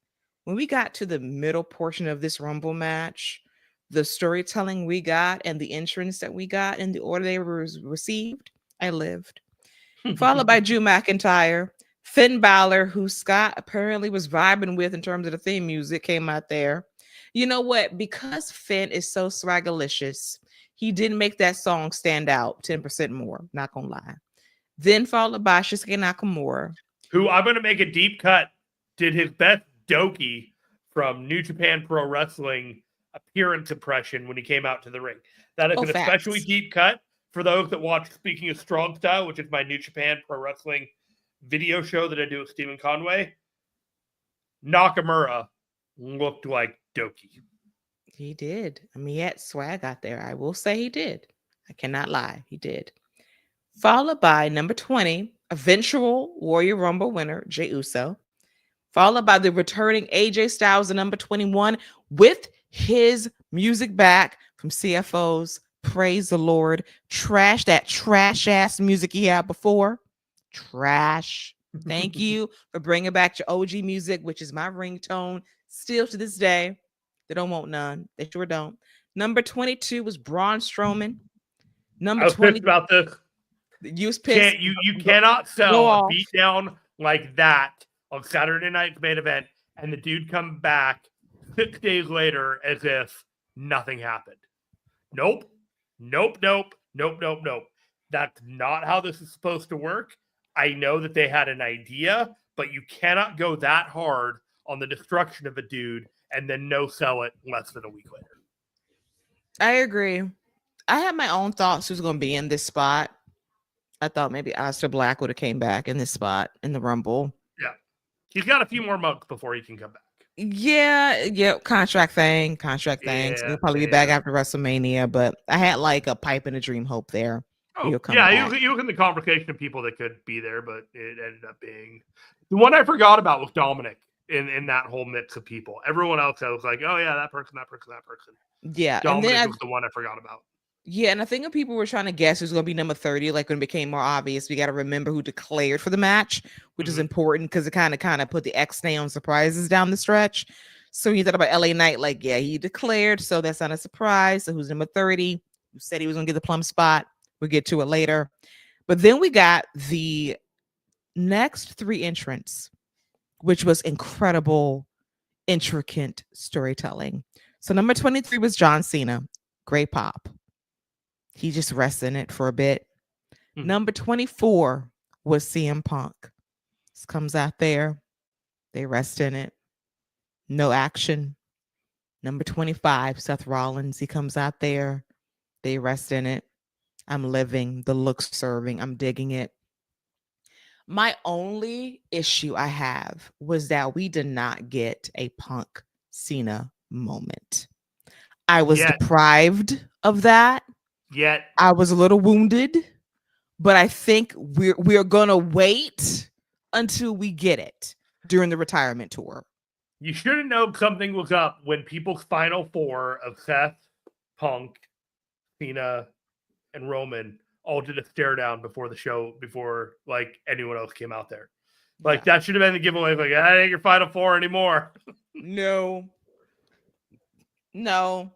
Speaker 1: when we got to the middle portion of this Rumble match, the storytelling we got and the entrance that we got in the order they were received, I lived. Followed by Drew McIntyre. Finn Balor, who Scott apparently was vibing with in terms of the theme music, came out there. You know what? Because Finn is so swagalicious, he didn't make that song stand out 10% more. Not gonna lie. Then followed by Shinsuke Nakamura,
Speaker 3: who I'm gonna make a deep cut, did his best Doki from New Japan Pro Wrestling appearance impression when he came out to the ring. That is an especially deep cut for those that watch Speaking of Strong Style, which is my New Japan Pro Wrestling video show that I do with Stephen Conway. Nakamura looked like Doki.
Speaker 1: He did. I mean, he had swag out there. I will say he did. I cannot lie. He did. Followed by number 20, eventual Royal Rumble winner, Jey Uso. Followed by the returning AJ Styles at number 21 with his music back from CFO's Praise the Lord. Trash that trash ass music he had before. Trash. Thank you for bringing back your OG music, which is my ringtone still to this day. They don't want none. They sure don't. Number 22 was Braun Strowman. Number 20
Speaker 3: about this.
Speaker 1: You was pissed.
Speaker 3: You cannot sell a beatdown like that on Saturday night's main event, and the dude come back 6 days later as if nothing happened. Nope. That's not how this is supposed to work. I know that they had an idea, but you cannot go that hard on the destruction of a dude and then no sell it less than a week later.
Speaker 1: I agree. I had my own thoughts who's going to be in this spot. I thought maybe Aleister Black would have came back in this spot in the Rumble.
Speaker 3: Yeah. He's got a few more months before he can come back.
Speaker 1: Yeah. Contract thing. So he'll probably be back after WrestleMania, but I had like a pipe and a dream hope there.
Speaker 3: Oh, yeah, you look in the conversation of people that could be there, but it ended up being the one I forgot about was Dominic in that whole mix of people. Everyone else, I was like, oh yeah, that person.
Speaker 1: Yeah,
Speaker 3: Dominic was the one I forgot about.
Speaker 1: Yeah, and I think when people were trying to guess who's going to be number 30, like when it became more obvious, we got to remember who declared for the match, which is important because it kind of put the X-nay on surprises down the stretch. So when you thought about LA Knight, like, yeah, he declared, so that's not a surprise. So who's number 30? Who said he was going to get the plum spot? We'll get to it later. But then we got the next 3 entrants, which was incredible, intricate storytelling. So number 23 was John Cena. Great pop. He just rests in it for a bit. Number 24 was CM Punk. This comes out there. They rest in it. No action. Number 25, Seth Rollins. He comes out there. They rest in it. I'm living. The look's serving. I'm digging it. My only issue I have was that we did not get a Punk Cena moment. I was deprived of that.
Speaker 3: Yet
Speaker 1: I was a little wounded, but I think we're gonna wait until we get it. during the retirement tour.
Speaker 3: You should have known something was up when people's final four of Seth, Punk, Cena, and Roman all did a stare down before the show, before like anyone else came out there. Like that should have been the giveaway. Like, I ain't your final four anymore.
Speaker 1: No.
Speaker 3: Nope.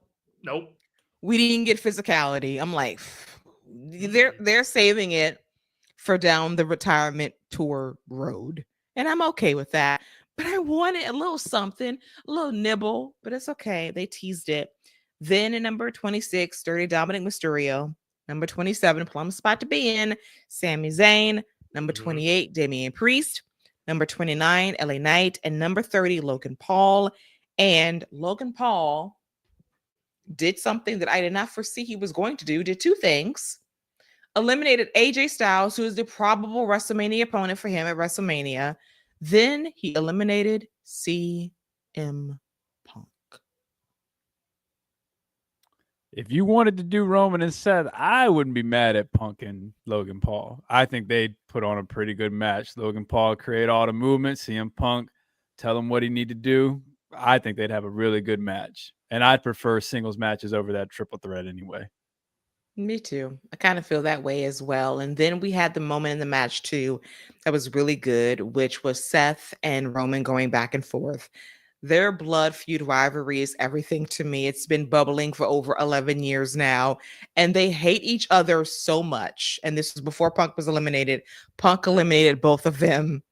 Speaker 1: We didn't get physicality. I'm like, they're saving it for down the retirement tour road. And I'm okay with that. But I wanted a little something, a little nibble, but it's okay. They teased it. Then in number 26, Dirty Dominic Mysterio. Number 27, plum spot to be in, Sami Zayn. Number 28, Damian Priest. Number 29, LA Knight. And number 30, Logan Paul. And Logan Paul did something that I did not foresee he was going to do. Did two things. Eliminated AJ Styles, who is the probable WrestleMania opponent for him at WrestleMania. Then he eliminated CM Punk.
Speaker 2: If you wanted to do Roman and Seth, I wouldn't be mad at Punk and Logan Paul. I think they'd put on a pretty good match. Logan Paul create all the movement, CM Punk tell him what he need to do. I think they'd have a really good match. And I'd prefer singles matches over that triple threat anyway.
Speaker 1: Me too. I kind of feel that way as well. And then we had the moment in the match too that was really good, which was Seth and Roman going back and forth. Their blood feud rivalry is everything to me. It's been bubbling for over 11 years now, and they hate each other so much. And this was before Punk was eliminated. Punk eliminated both of them,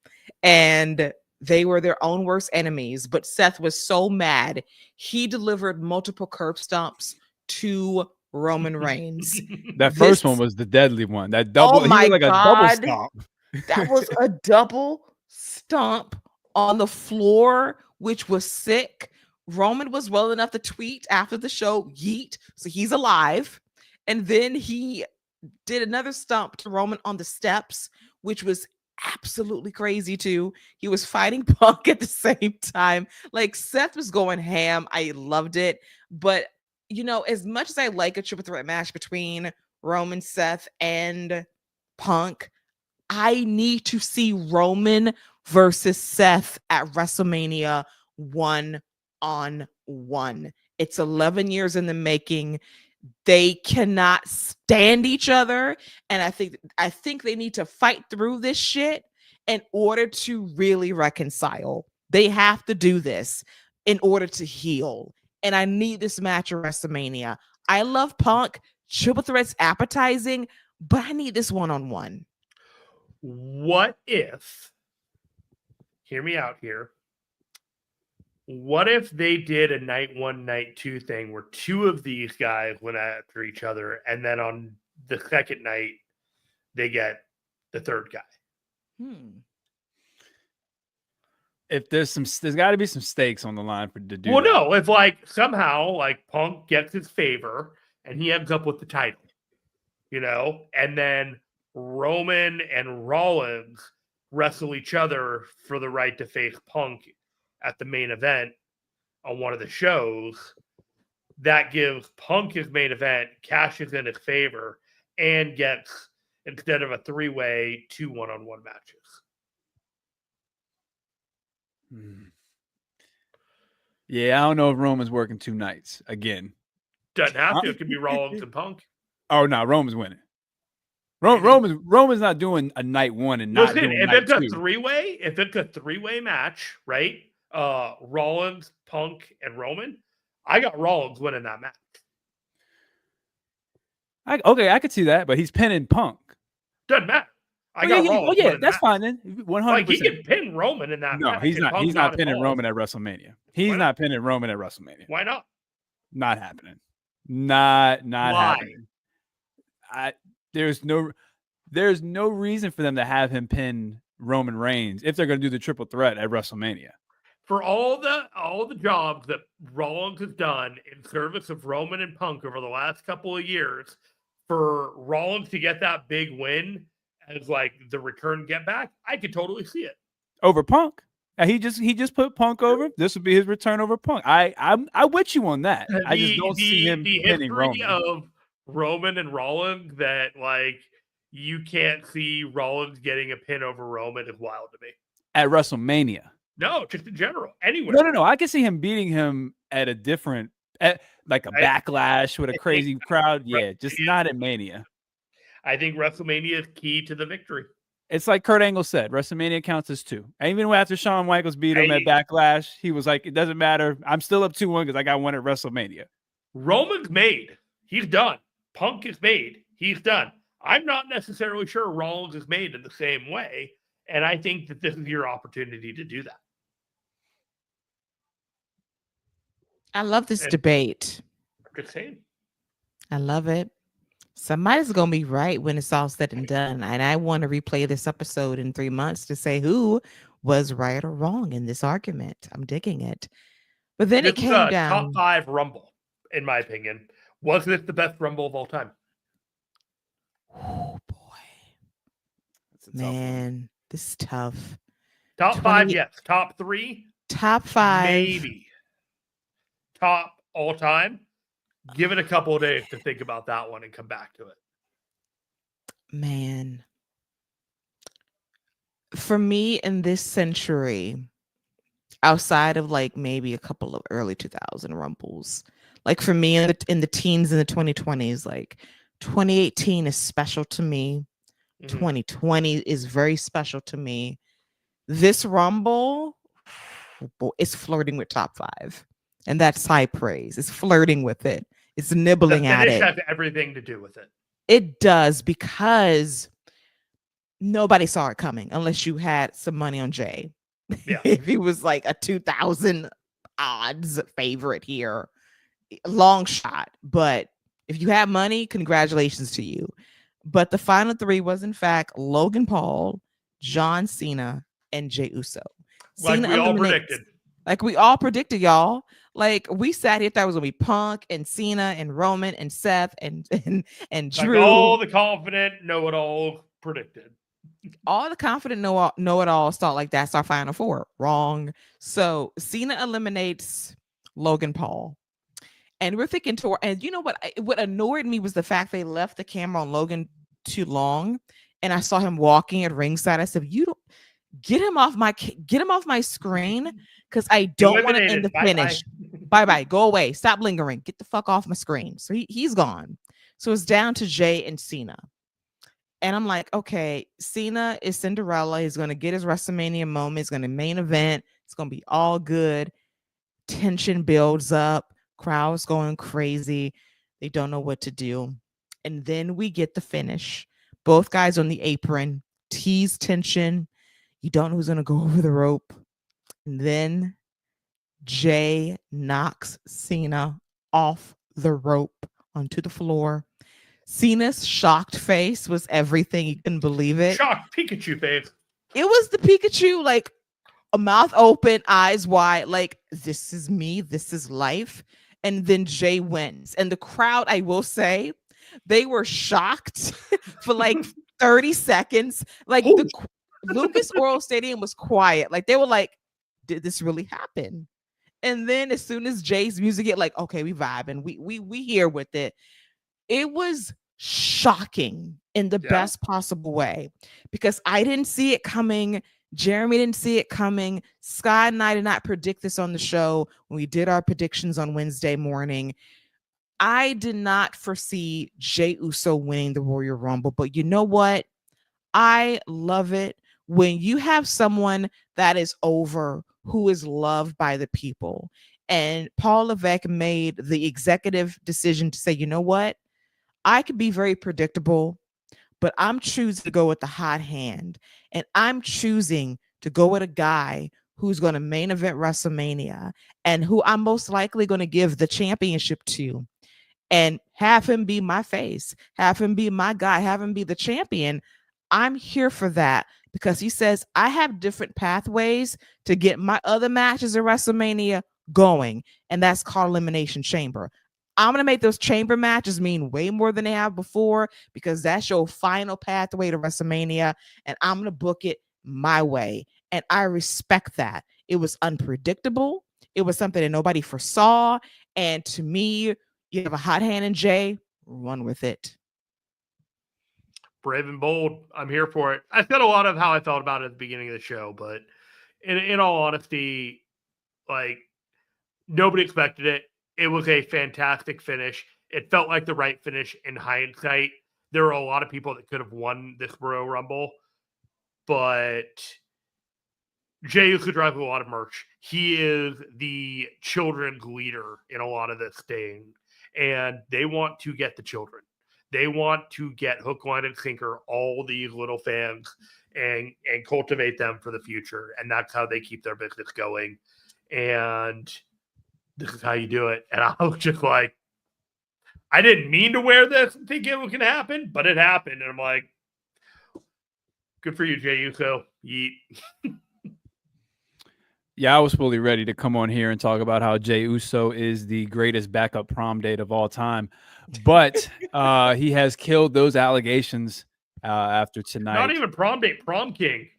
Speaker 1: and they were their own worst enemies. But Seth was so mad, he delivered multiple curb stomps to Roman Reigns.
Speaker 2: That first one was the deadly one. That double,
Speaker 1: oh my
Speaker 2: he was like
Speaker 1: God.
Speaker 2: a double stomp.
Speaker 1: That was a double stomp on the floor, which was sick. Roman was well enough to tweet after the show, yeet, so he's alive. And then he did another stomp to Roman on the steps, which was absolutely crazy too. He was fighting Punk at the same time. Like, Seth was going ham. I loved it. But, you know, as much as I like a triple threat match between Roman, Seth, and Punk, I need to see Roman versus Seth at WrestleMania 1-on-1. It's 11 years in the making. They cannot stand each other, and I think they need to fight through this shit in order to really reconcile. They have to do this in order to heal, and I need this match at WrestleMania. I love Punk. Triple threat's appetizing, but I need this one-on-one.
Speaker 3: What if, hear me out here, what if they did a night one, night two thing where two of these guys went after each other, and then on the second night, they get the third guy?
Speaker 2: If there's got to be some stakes on the line to do
Speaker 3: well,
Speaker 2: that.
Speaker 3: no, if like somehow like Punk gets his favor and he ends up with the title, you know, and then Roman and Rollins wrestle each other for the right to face Punk at the main event on one of the shows, that gives Punk his main event, cashes in his favor, and gets, instead of a three-way, 2 one-on-one matches.
Speaker 2: Yeah, I don't know if Roman's working 2 nights again.
Speaker 3: Doesn't have to. It could be Rollins and Punk.
Speaker 2: Oh no, Roman's winning. Roman's not doing a night one and not doing
Speaker 3: if
Speaker 2: night
Speaker 3: it's
Speaker 2: two.
Speaker 3: if it's a three-way match, right? Rollins, Punk, and Roman, I got Rollins winning that match.
Speaker 2: I could see that, but he's pinning Punk.
Speaker 3: Doesn't matter. Rollins.
Speaker 2: That's fine then. 100%.
Speaker 3: Like, he can pin Roman in that match.
Speaker 2: No, he's not. He's not pinning Roman at WrestleMania. He's not pinning Roman at WrestleMania.
Speaker 3: Why not?
Speaker 2: Not happening. Not happening. There's no reason for them to have him pin Roman Reigns if they're going to do the triple threat at WrestleMania.
Speaker 3: For all the jobs that Rollins has done in service of Roman and Punk over the last couple of years, for Rollins to get that big win as like the return get back, I could totally see it.
Speaker 2: Over Punk. He just put Punk over. This would be his return over Punk. I'm with you on that. I just don't see him pinning Roman.
Speaker 3: Of Roman and Rollins, that like you can't see Rollins getting a pin over Roman is wild to me.
Speaker 2: At WrestleMania.
Speaker 3: No, just in general, anywhere.
Speaker 2: No. I can see him beating him at a different, like a backlash with a crazy crowd. Yeah, just not at Mania.
Speaker 3: I think WrestleMania is key to the victory.
Speaker 2: It's like Kurt Angle said, WrestleMania counts as 2. And even after Shawn Michaels beat him at Backlash, he was like, it doesn't matter. I'm still up 2-1 because I got one at WrestleMania.
Speaker 3: Roman's made. He's done. Punk is made. He's done. I'm not necessarily sure Rollins is made in the same way. And I think that this is your opportunity to do that.
Speaker 1: I love this debate.
Speaker 3: Just saying.
Speaker 1: I love it. Somebody's going to be right when it's all said and done. And I want to replay this episode in 3 months to say who was right or wrong in this argument. I'm digging it. But then it came down.
Speaker 3: Top 5 Rumble, in my opinion. Was this the best Rumble of all time?
Speaker 1: Oh, boy. Man, this is tough.
Speaker 3: Top 5, yes. Top 3?
Speaker 1: Top 5.
Speaker 3: Maybe. Top all time? Give it a couple of days to think about that one and come back to it.
Speaker 1: Man. For me in this century, outside of like maybe a couple of early 2000 Rumbles, like for me in the teens in the 2020s, like 2018 is special to me. 2020 is very special to me. This Rumble is flirting with top 5. And that's high praise. It's flirting with it. It's nibbling at it.
Speaker 3: The finish has everything to do with it.
Speaker 1: It does, because nobody saw it coming unless you had some money on Jay.
Speaker 3: Yeah.
Speaker 1: If he was like a 2,000 odds favorite here, long shot. But if you have money, congratulations to you. But the final 3 was in fact Logan Paul, John Cena, and Jey Uso.
Speaker 3: Like we all predicted.
Speaker 1: Like we all predicted, y'all. Like we sat here, thought it was gonna be Punk and Cena and Roman and Seth and Drew.
Speaker 3: Like all the confident know-it-all predicted.
Speaker 1: All the confident know-it-alls thought like that's our final 4. Wrong. So Cena eliminates Logan Paul. And we're thinking and you know what annoyed me was the fact they left the camera on Logan too long. And I saw him walking at ringside. I said, you don't get him off my screen, because I don't want to end the finish. Bye. Go away. Stop lingering. Get the fuck off my screen. So he's gone. So it's down to Jay and Cena. And I'm like, okay, Cena is Cinderella. He's going to get his WrestleMania moment. He's going to main event. It's going to be all good. Tension builds up. Crowd's going crazy. They don't know what to do. And then we get the finish. Both guys on the apron. Tease tension. You don't know who's going to go over the rope. And then Jay knocks Cena off the rope onto the floor. Cena's shocked face was everything. You couldn't believe it.
Speaker 3: Shocked Pikachu face.
Speaker 1: It was the Pikachu, like a mouth open, eyes wide, like this is me, this is life. And then Jay wins. And the crowd, I will say, they were shocked for like 30 seconds. Like the Lucas Oil Stadium was quiet. Like they were like, did this really happen? And then as soon as Jay's music hit, like, okay, we vibing. We here with it. It was shocking in the best possible way, because I didn't see it coming. Jeremy didn't see it coming. Scott and I did not predict this on the show when we did our predictions on Wednesday morning. I did not foresee Jey Uso winning the Royal Rumble, but you know what? I love it when you have someone that is over, who is loved by the people. And Paul Levesque made the executive decision to say, you know what? I could be very predictable, but I'm choosing to go with the hot hand. And I'm choosing to go with a guy who's going to main event WrestleMania and who I'm most likely going to give the championship to, and have him be my face, have him be my guy, have him be the champion. I'm here for that, because he says I have different pathways to get my other matches at WrestleMania going. And that's called Elimination Chamber. I'm going to make those chamber matches mean way more than they have before, because that's your final pathway to WrestleMania. And I'm going to book it my way. And I respect that. It was unpredictable. It was something that nobody foresaw. And to me, you have a hot hand in Jay, run with it.
Speaker 3: Brave and bold. I'm here for it. I said a lot of how I felt about it at the beginning of the show, but in all honesty, like nobody expected it. It was a fantastic finish. It felt like the right finish in hindsight. There were a lot of people that could have won this Royal Rumble, but Jey Uso drives a lot of merch. He is the children's leader in a lot of this thing, and they want to get the children. They want to get hook, line, and sinker all these little fans and cultivate them for the future, and that's how they keep their business going. And this is how you do it. And I was just like, I didn't mean to wear this and think it was going to happen, but it happened. And I'm like, good for you, Jey Uso. Yeet.
Speaker 2: Yeah, I was fully ready to come on here and talk about how Jey Uso is the greatest backup prom date of all time. But he has killed those allegations after tonight.
Speaker 3: Not even prom date, prom king.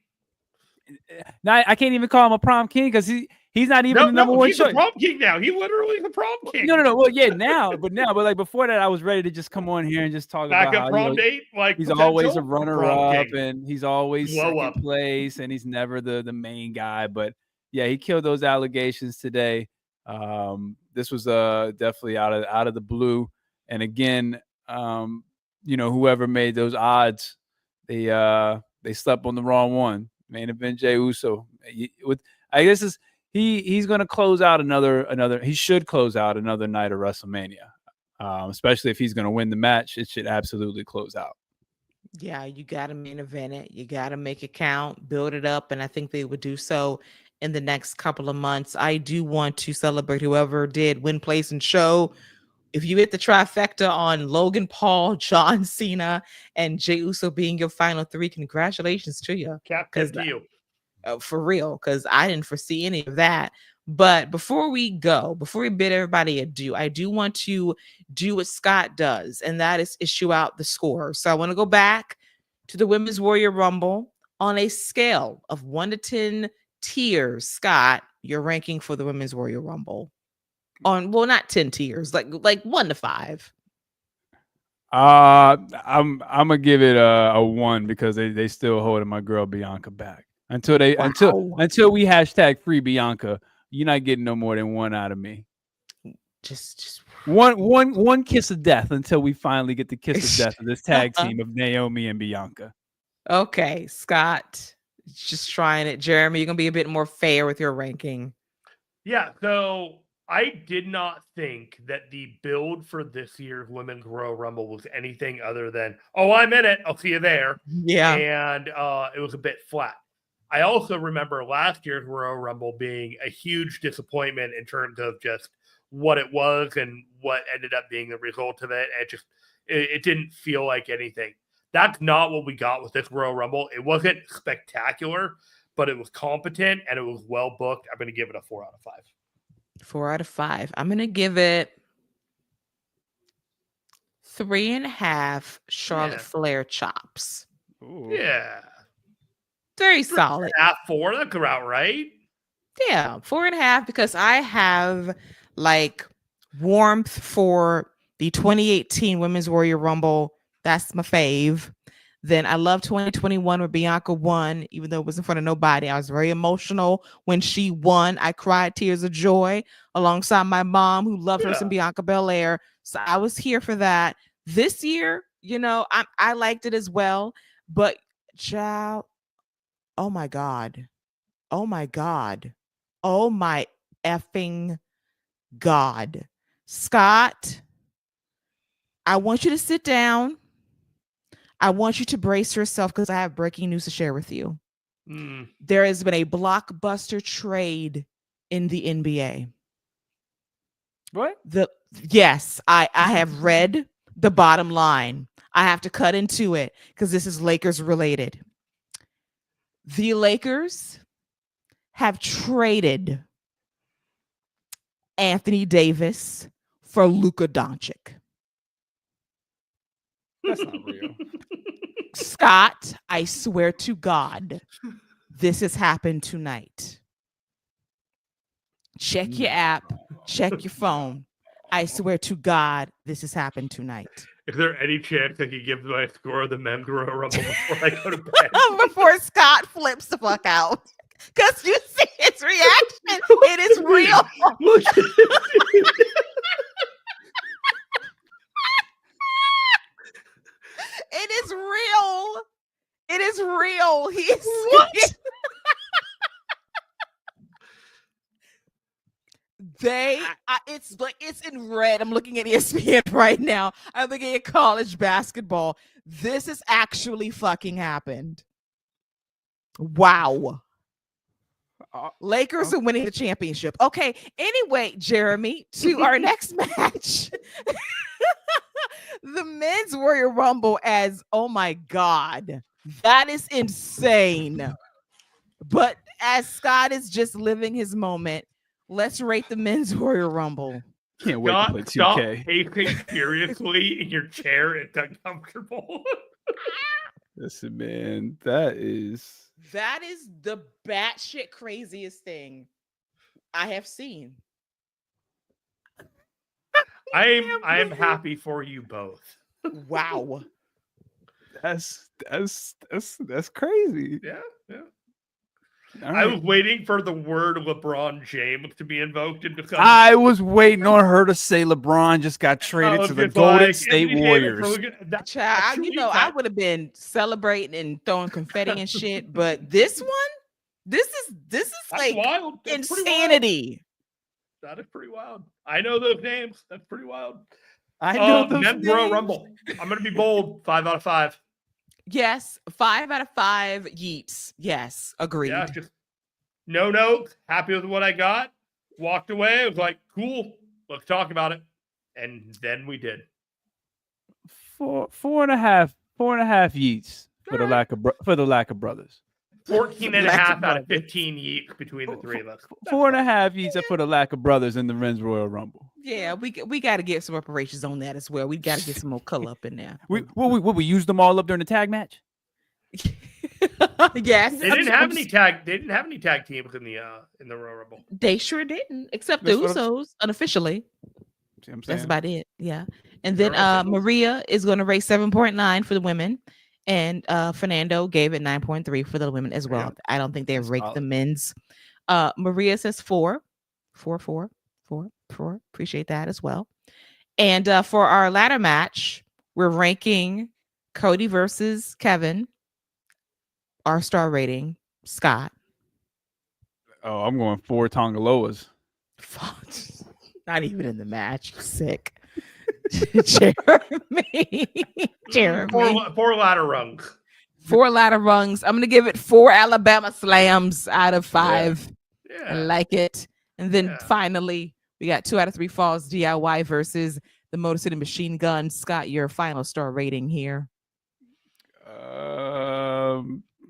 Speaker 2: Now, I can't even call him a prom king because he's not even the number one
Speaker 3: he's
Speaker 2: choice.
Speaker 3: the prom king now. He literally is the prom king.
Speaker 2: No. Well, yeah, but like before that, I was ready to just come on here and just talk about how
Speaker 3: prom date. Like
Speaker 2: he's always a runner-up and he's always second place and he's never the main guy. But yeah, he killed those allegations today. This was definitely out of the blue. And again, whoever made those odds, they slept on the wrong one. Main event Jey Uso. I guess he's going to close out another. He should close out another night of WrestleMania, especially if he's going to win the match. It should absolutely close out.
Speaker 1: Yeah, you got to main event it. You got to make it count, build it up, and I think they would do so in the next couple of months. I do want to celebrate whoever did win, place, and show. If you hit the trifecta on Logan Paul, John Cena, and Jey Uso being your final three, congratulations to you.
Speaker 3: To you.
Speaker 1: For real, because I didn't foresee any of that. But before we bid everybody adieu, I do want to do what Scott does, and that is issue out the score. So I want to go back to the Women's Warrior Rumble on a scale of 1 to 10 tiers. Scott, your ranking for the Women's Warrior Rumble. Not 10 tiers, like 1 to 5.
Speaker 2: I'm gonna give it a 1 because they still holding my girl Bianca back until we hashtag free Bianca. You're not getting no more than 1 out of me.
Speaker 1: Just
Speaker 2: one kiss of death until we finally get the kiss of death of this tag team of Naomi and Bianca.
Speaker 1: Okay, Scott, just trying it. Jeremy, you're gonna be a bit more fair with your ranking.
Speaker 3: Yeah, so I did not think that the build for this year's Women's Royal Rumble was anything other than, oh, I'm in it, I'll see you there.
Speaker 1: Yeah.
Speaker 3: And it was a bit flat. I also remember last year's Royal Rumble being a huge disappointment in terms of just what it was and what ended up being the result of it. It didn't feel like anything. That's not what we got with this Royal Rumble. It wasn't spectacular, but it was competent and it was well booked. I'm going to give it a 4 out of 5.
Speaker 1: 4 out of 5. I'm going to give it 3.5 Charlotte Flair chops.
Speaker 2: Ooh.
Speaker 3: Yeah.
Speaker 1: Very solid.
Speaker 3: 4, that's about right.
Speaker 1: Yeah, 4.5 because I have warmth for the 2018 Women's Warrior Rumble. That's my fave. Then I love 2021 where Bianca won, even though it was in front of nobody. I was very emotional when she won. I cried tears of joy alongside my mom who loved her some Bianca Belair. So I was here for that. This year, I liked it as well. But child, oh my God. Oh my God. Oh my effing God. Scott, I want you to sit down. I want you to brace yourself because I have breaking news to share with you. There has been a blockbuster trade in the NBA.
Speaker 2: What?
Speaker 1: Yes, I have read the bottom line. I have to cut into it because this is Lakers related. The Lakers have traded Anthony Davis for Luka Doncic.
Speaker 2: That's not real.
Speaker 1: Scott, I swear to God, this has happened tonight. Check your app, check your phone. I swear to God, this has happened tonight.
Speaker 3: Is there any chance I could give my score of the Men's Royal Rumble before I go to bed?
Speaker 1: Before Scott flips the fuck out. Because you see his reaction. It is real.
Speaker 3: Look at
Speaker 1: It is real. It is real. He's
Speaker 2: What?
Speaker 1: It's like it's in red. I'm looking at ESPN right now. I'm looking at college basketball. This has actually fucking happened. Wow. Lakers are winning the championship. Okay. Anyway, Jeremy, to our next match. The men's Warrior Rumble as, oh my God, that is insane. But as Scott is just living his moment, let's rate the men's Warrior Rumble.
Speaker 2: Can't wait to play
Speaker 3: Stop
Speaker 2: 2K.
Speaker 3: pacing furiously in your chair. It's uncomfortable.
Speaker 2: Listen, man, that is
Speaker 1: the batshit craziest thing I have seen.
Speaker 3: I am happy for you both.
Speaker 1: Wow.
Speaker 2: that's crazy.
Speaker 3: Yeah.
Speaker 2: All
Speaker 3: I
Speaker 2: right.
Speaker 3: was waiting for the word LeBron James to be invoked into something.
Speaker 2: I was waiting on her to say LeBron just got traded to the Golden State Warriors.
Speaker 1: Child, I would have been celebrating and throwing confetti and shit, but this one, this is like
Speaker 3: wild. That's
Speaker 1: insanity.
Speaker 3: That is pretty wild. I know those names. That's pretty wild.
Speaker 2: I know those
Speaker 3: men's
Speaker 2: names.
Speaker 3: Royal Rumble. I'm gonna be bold. 5 out of 5.
Speaker 1: Yes, 5 out of 5 yeets. Yes, agreed.
Speaker 3: Yeah, just no notes. Happy with what I got. Walked away. I was like, cool. Let's talk about it. And then we did.
Speaker 2: Four and a half yeets for the lack of brothers.
Speaker 3: 14 and a half out of 15 yeets between the three of us.
Speaker 2: 4.5 yeets for the lack of brothers in the men's Royal Rumble.
Speaker 1: Yeah, we got to get some reparations on that as well. We got to get some more color up in there.
Speaker 2: We used them all up during the tag match.
Speaker 1: Yes,
Speaker 3: They didn't have any tag teams in the Royal Rumble.
Speaker 1: They sure didn't, except the Usos unofficially.
Speaker 2: See what I'm saying?
Speaker 1: That's about it. Yeah, and then Maria is going to rate 7.9 for the women, and Fernando gave it 9.3 for the women as well. Yeah. I don't think they ranked the men's. Maria says 4. Appreciate that as well. And for our ladder match, we're ranking Cody versus Kevin. Our star rating, Scott.
Speaker 2: Oh, I'm going 4 Tongaloas.
Speaker 1: Not even in the match. Sick. Jeremy.
Speaker 3: 4 ladder rungs.
Speaker 1: 4 ladder rungs. I'm going to give it 4 Alabama slams out of 5. Yeah. I like it. And then finally, we got 2 out of 3 falls DIY versus the Motor City Machine Gun. Scott, your final star rating here.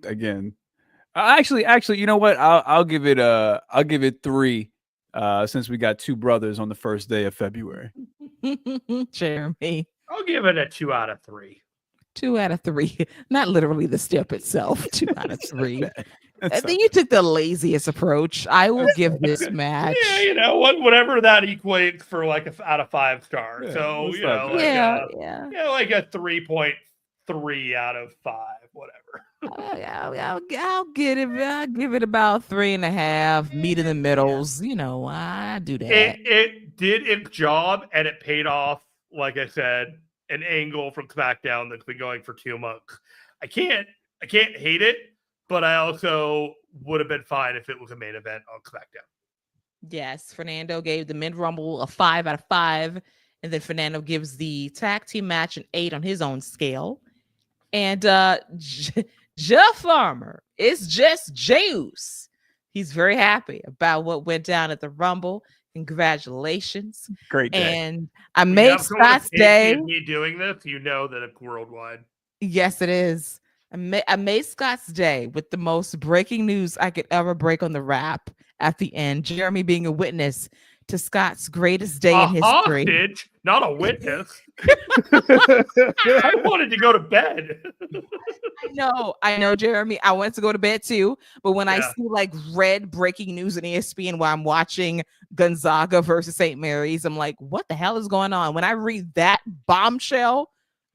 Speaker 2: Again, actually, you know what? I'll give it 3. Since we got 2 brothers on the first day of February.
Speaker 1: Jeremy,
Speaker 3: I'll give it a 2 out of 3.
Speaker 1: 2 out of 3, not literally the step itself. 2 out of 3. I think you took the laziest approach. I will give this match.
Speaker 3: Yeah, you know whatever that equates for like a out of 5 stars. Yeah, so like like a 3.3 out of 5, whatever.
Speaker 1: I'll get it. I'll give it about 3.5. Meet in the middles. You know, I do that.
Speaker 3: It did its job, and it paid off. Like I said, an angle from SmackDown that's been going for 2 months. I can't hate it, but I also would have been fine if it was a main event on SmackDown. Yes,
Speaker 1: Fernando gave the Men's Rumble a 5 out of 5, and then Fernando gives the tag team match an 8 on his own scale. And Jeff Farmer is just juice. He's very happy about what went down at the Rumble. Congratulations.
Speaker 2: Great day.
Speaker 1: And I made Scott's day.
Speaker 3: Me doing this, you know that it's worldwide.
Speaker 1: Yes, it is. I made Scott's day with the most breaking news I could ever break on the wrap at the end. Jeremy being a witness to Scott's greatest day in history.
Speaker 3: Hostage, not a witness. I wanted to go to bed.
Speaker 1: I know, Jeremy. I wanted to go to bed too, but when I see like red breaking news on ESPN while I'm watching Gonzaga versus St. Mary's, I'm like, what the hell is going on? When I read that bombshell,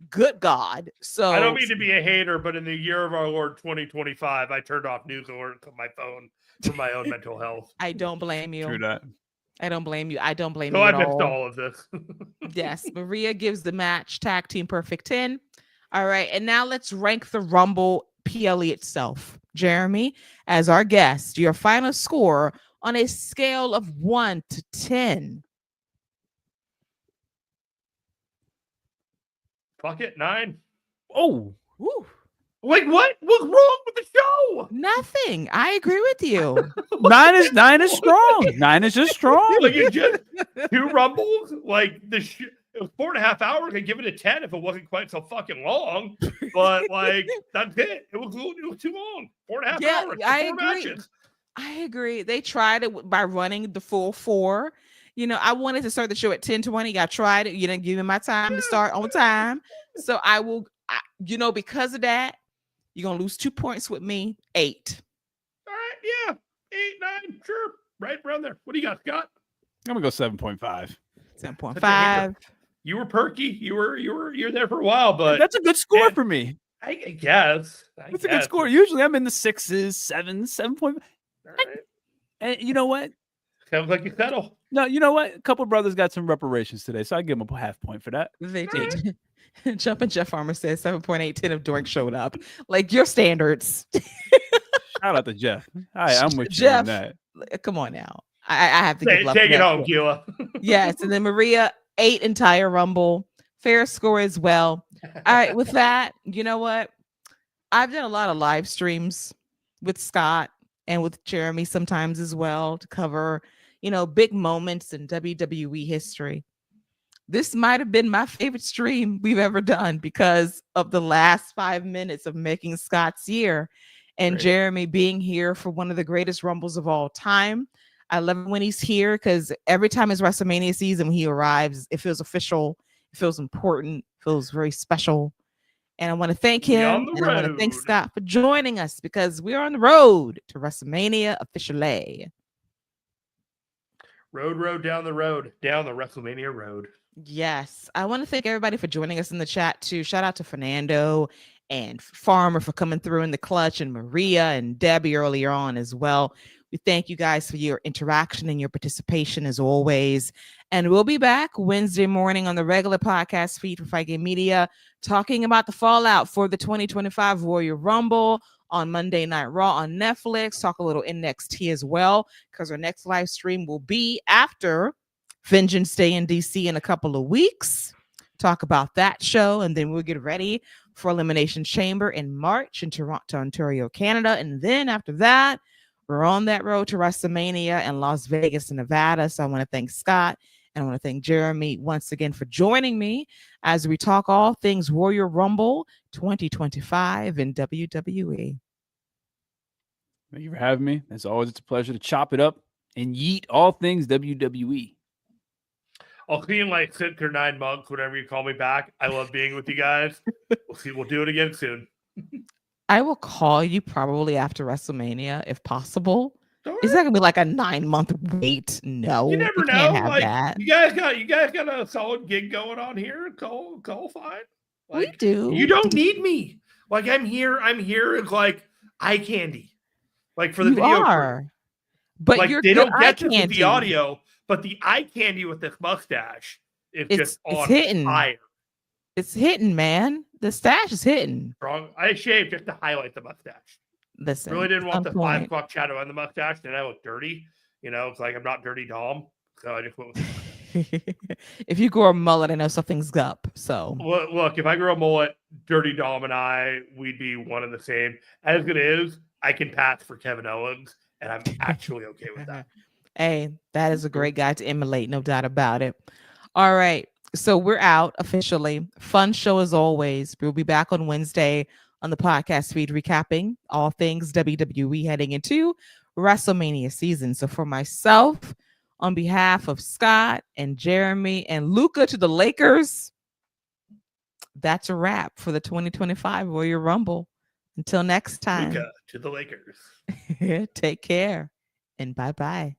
Speaker 1: good God. So
Speaker 3: I don't mean to be a hater, but in the year of our Lord 2025, I turned off news alerts on my phone for my own mental health.
Speaker 1: I don't blame
Speaker 2: True
Speaker 1: you.
Speaker 2: that.
Speaker 1: I don't blame you. I don't blame
Speaker 3: So
Speaker 1: you
Speaker 3: I
Speaker 1: at
Speaker 3: missed
Speaker 1: all.
Speaker 3: all of this.
Speaker 1: Yes, Maria gives the match tag team perfect 10. All right, and now let's rank the Rumble PLE itself. Jeremy, as our guest, your final score on a scale of 1 to 10.
Speaker 3: Fuck it, 9.
Speaker 2: Oh,
Speaker 1: Woo.
Speaker 3: Like what? What's wrong with the show?
Speaker 1: Nothing. I agree with you.
Speaker 2: 9 is strong. 9 is just strong.
Speaker 3: Like you just 2 rumbles. Like it was 4.5 hours. I'd give it a 10 if it wasn't quite so fucking long. But like that's it. It was too long. 4.5 hours.
Speaker 1: I
Speaker 3: 4
Speaker 1: agree.
Speaker 3: matches.
Speaker 1: I agree. They tried it by running the full 4. I wanted to start the show at 10:20. I tried it. You didn't give me my time to start on time. So I will, because of that, you're going to lose 2 points with me. 8.
Speaker 3: All right. Yeah. 8, 9. Sure. Right around there. What do you got, Scott?
Speaker 2: I'm gonna go 7.5.
Speaker 1: 7.5.
Speaker 3: You were perky. You were there for a while, but
Speaker 2: That's a good score for me.
Speaker 3: I guess.
Speaker 2: That's a good score. Usually I'm in the 6s, 7s, 7.
Speaker 3: All right.
Speaker 2: And you know what?
Speaker 3: Sounds like you settle.
Speaker 2: No, you know what? A couple of brothers got some reparations today, so I give them a half point for that.
Speaker 1: They did. Jumpin' Jeff Farmer says 7.810 if Doink showed up. Like your standards.
Speaker 2: Shout out to Jeff. I'm with
Speaker 1: Jeff,
Speaker 2: you on that.
Speaker 1: Come on now. I have to give love.
Speaker 3: Take it home, Keila.
Speaker 1: Yes, and then Maria, 8 entire Rumble. Fair score as well. All right, with that, you know what? I've done a lot of live streams with Scott and with Jeremy sometimes as well to cover, big moments in WWE history. This might have been my favorite stream we've ever done because of the last 5 minutes of making Scott's year and
Speaker 2: Great.
Speaker 1: Jeremy being here for one of the greatest Rumbles of all time. I love it when he's here because every time it's WrestleMania season, when he arrives, it feels official, it feels important, it feels very special. And I want to thank him and I want to thank Scott for joining us because we're on the road to WrestleMania officially.
Speaker 3: Road down the road, down the WrestleMania road.
Speaker 1: Yes. I want to thank everybody for joining us in the chat too. Shout out to Fernando and Farmer for coming through in the clutch and Maria and Debbie earlier on as well. We thank you guys for your interaction and your participation as always. And we'll be back Wednesday morning on the regular podcast feed for Fight Game Media, talking about the fallout for the 2025 Royal Rumble on Monday Night Raw on Netflix. Talk a little NXT as well, because our next live stream will be after Vengeance Day in DC in a couple of weeks. Talk about that show, and then we'll get ready for Elimination Chamber in March in Toronto, Ontario, Canada. And then after that, we're on that road to WrestleMania in Las Vegas, Nevada. So I want to thank Scott and I want to thank Jeremy once again for joining me as we talk all things Royal Rumble 2025 in WWE.
Speaker 2: Thank you for having me. As always, it's a pleasure to chop it up and yeet all things WWE.
Speaker 3: I'll see you in like 6 or 9 months, whenever you call me back. I love being with you guys. We'll do it again soon.
Speaker 1: I will call you probably after WrestleMania if possible.
Speaker 3: Right.
Speaker 1: Is that gonna be like a 9-month wait? No,
Speaker 3: You never know.
Speaker 1: Can't have
Speaker 3: like
Speaker 1: that.
Speaker 3: you guys got a solid gig going on here. Call fine. Like,
Speaker 1: We do.
Speaker 3: You don't need me. Like I'm here as like eye candy. Like for the video.
Speaker 1: Are. But
Speaker 3: like
Speaker 1: you're
Speaker 3: they
Speaker 1: good
Speaker 3: don't get
Speaker 1: eye
Speaker 3: this with the audio, but the eye candy with this mustache is just on
Speaker 1: hitting.
Speaker 3: fire.
Speaker 1: It's hitting, man. The stash is hitting.
Speaker 3: Wrong. I shaved just to highlight the mustache.
Speaker 1: Listen,
Speaker 3: Really didn't want the
Speaker 1: point.
Speaker 3: 5 o'clock shadow on the mustache. Then I look dirty. It's like I'm not dirty Dom. So I just went with
Speaker 1: if you grow a mullet, I know something's up. So
Speaker 3: look, if I grow a mullet, dirty Dom and I, we'd be one and the same. As it is, I can pass for Kevin Owens, and I'm actually okay with that.
Speaker 1: Hey, that is a great guy to emulate, no doubt about it. All right. So we're out officially. Fun show as always. We'll be back on Wednesday on the podcast feed recapping all things WWE heading into WrestleMania season. So for myself, on behalf of Scott and Jeremy and Luca to the Lakers, that's a wrap for the 2025 Royal Rumble. Until next time.
Speaker 3: Luca to the Lakers.
Speaker 1: Take care and bye-bye.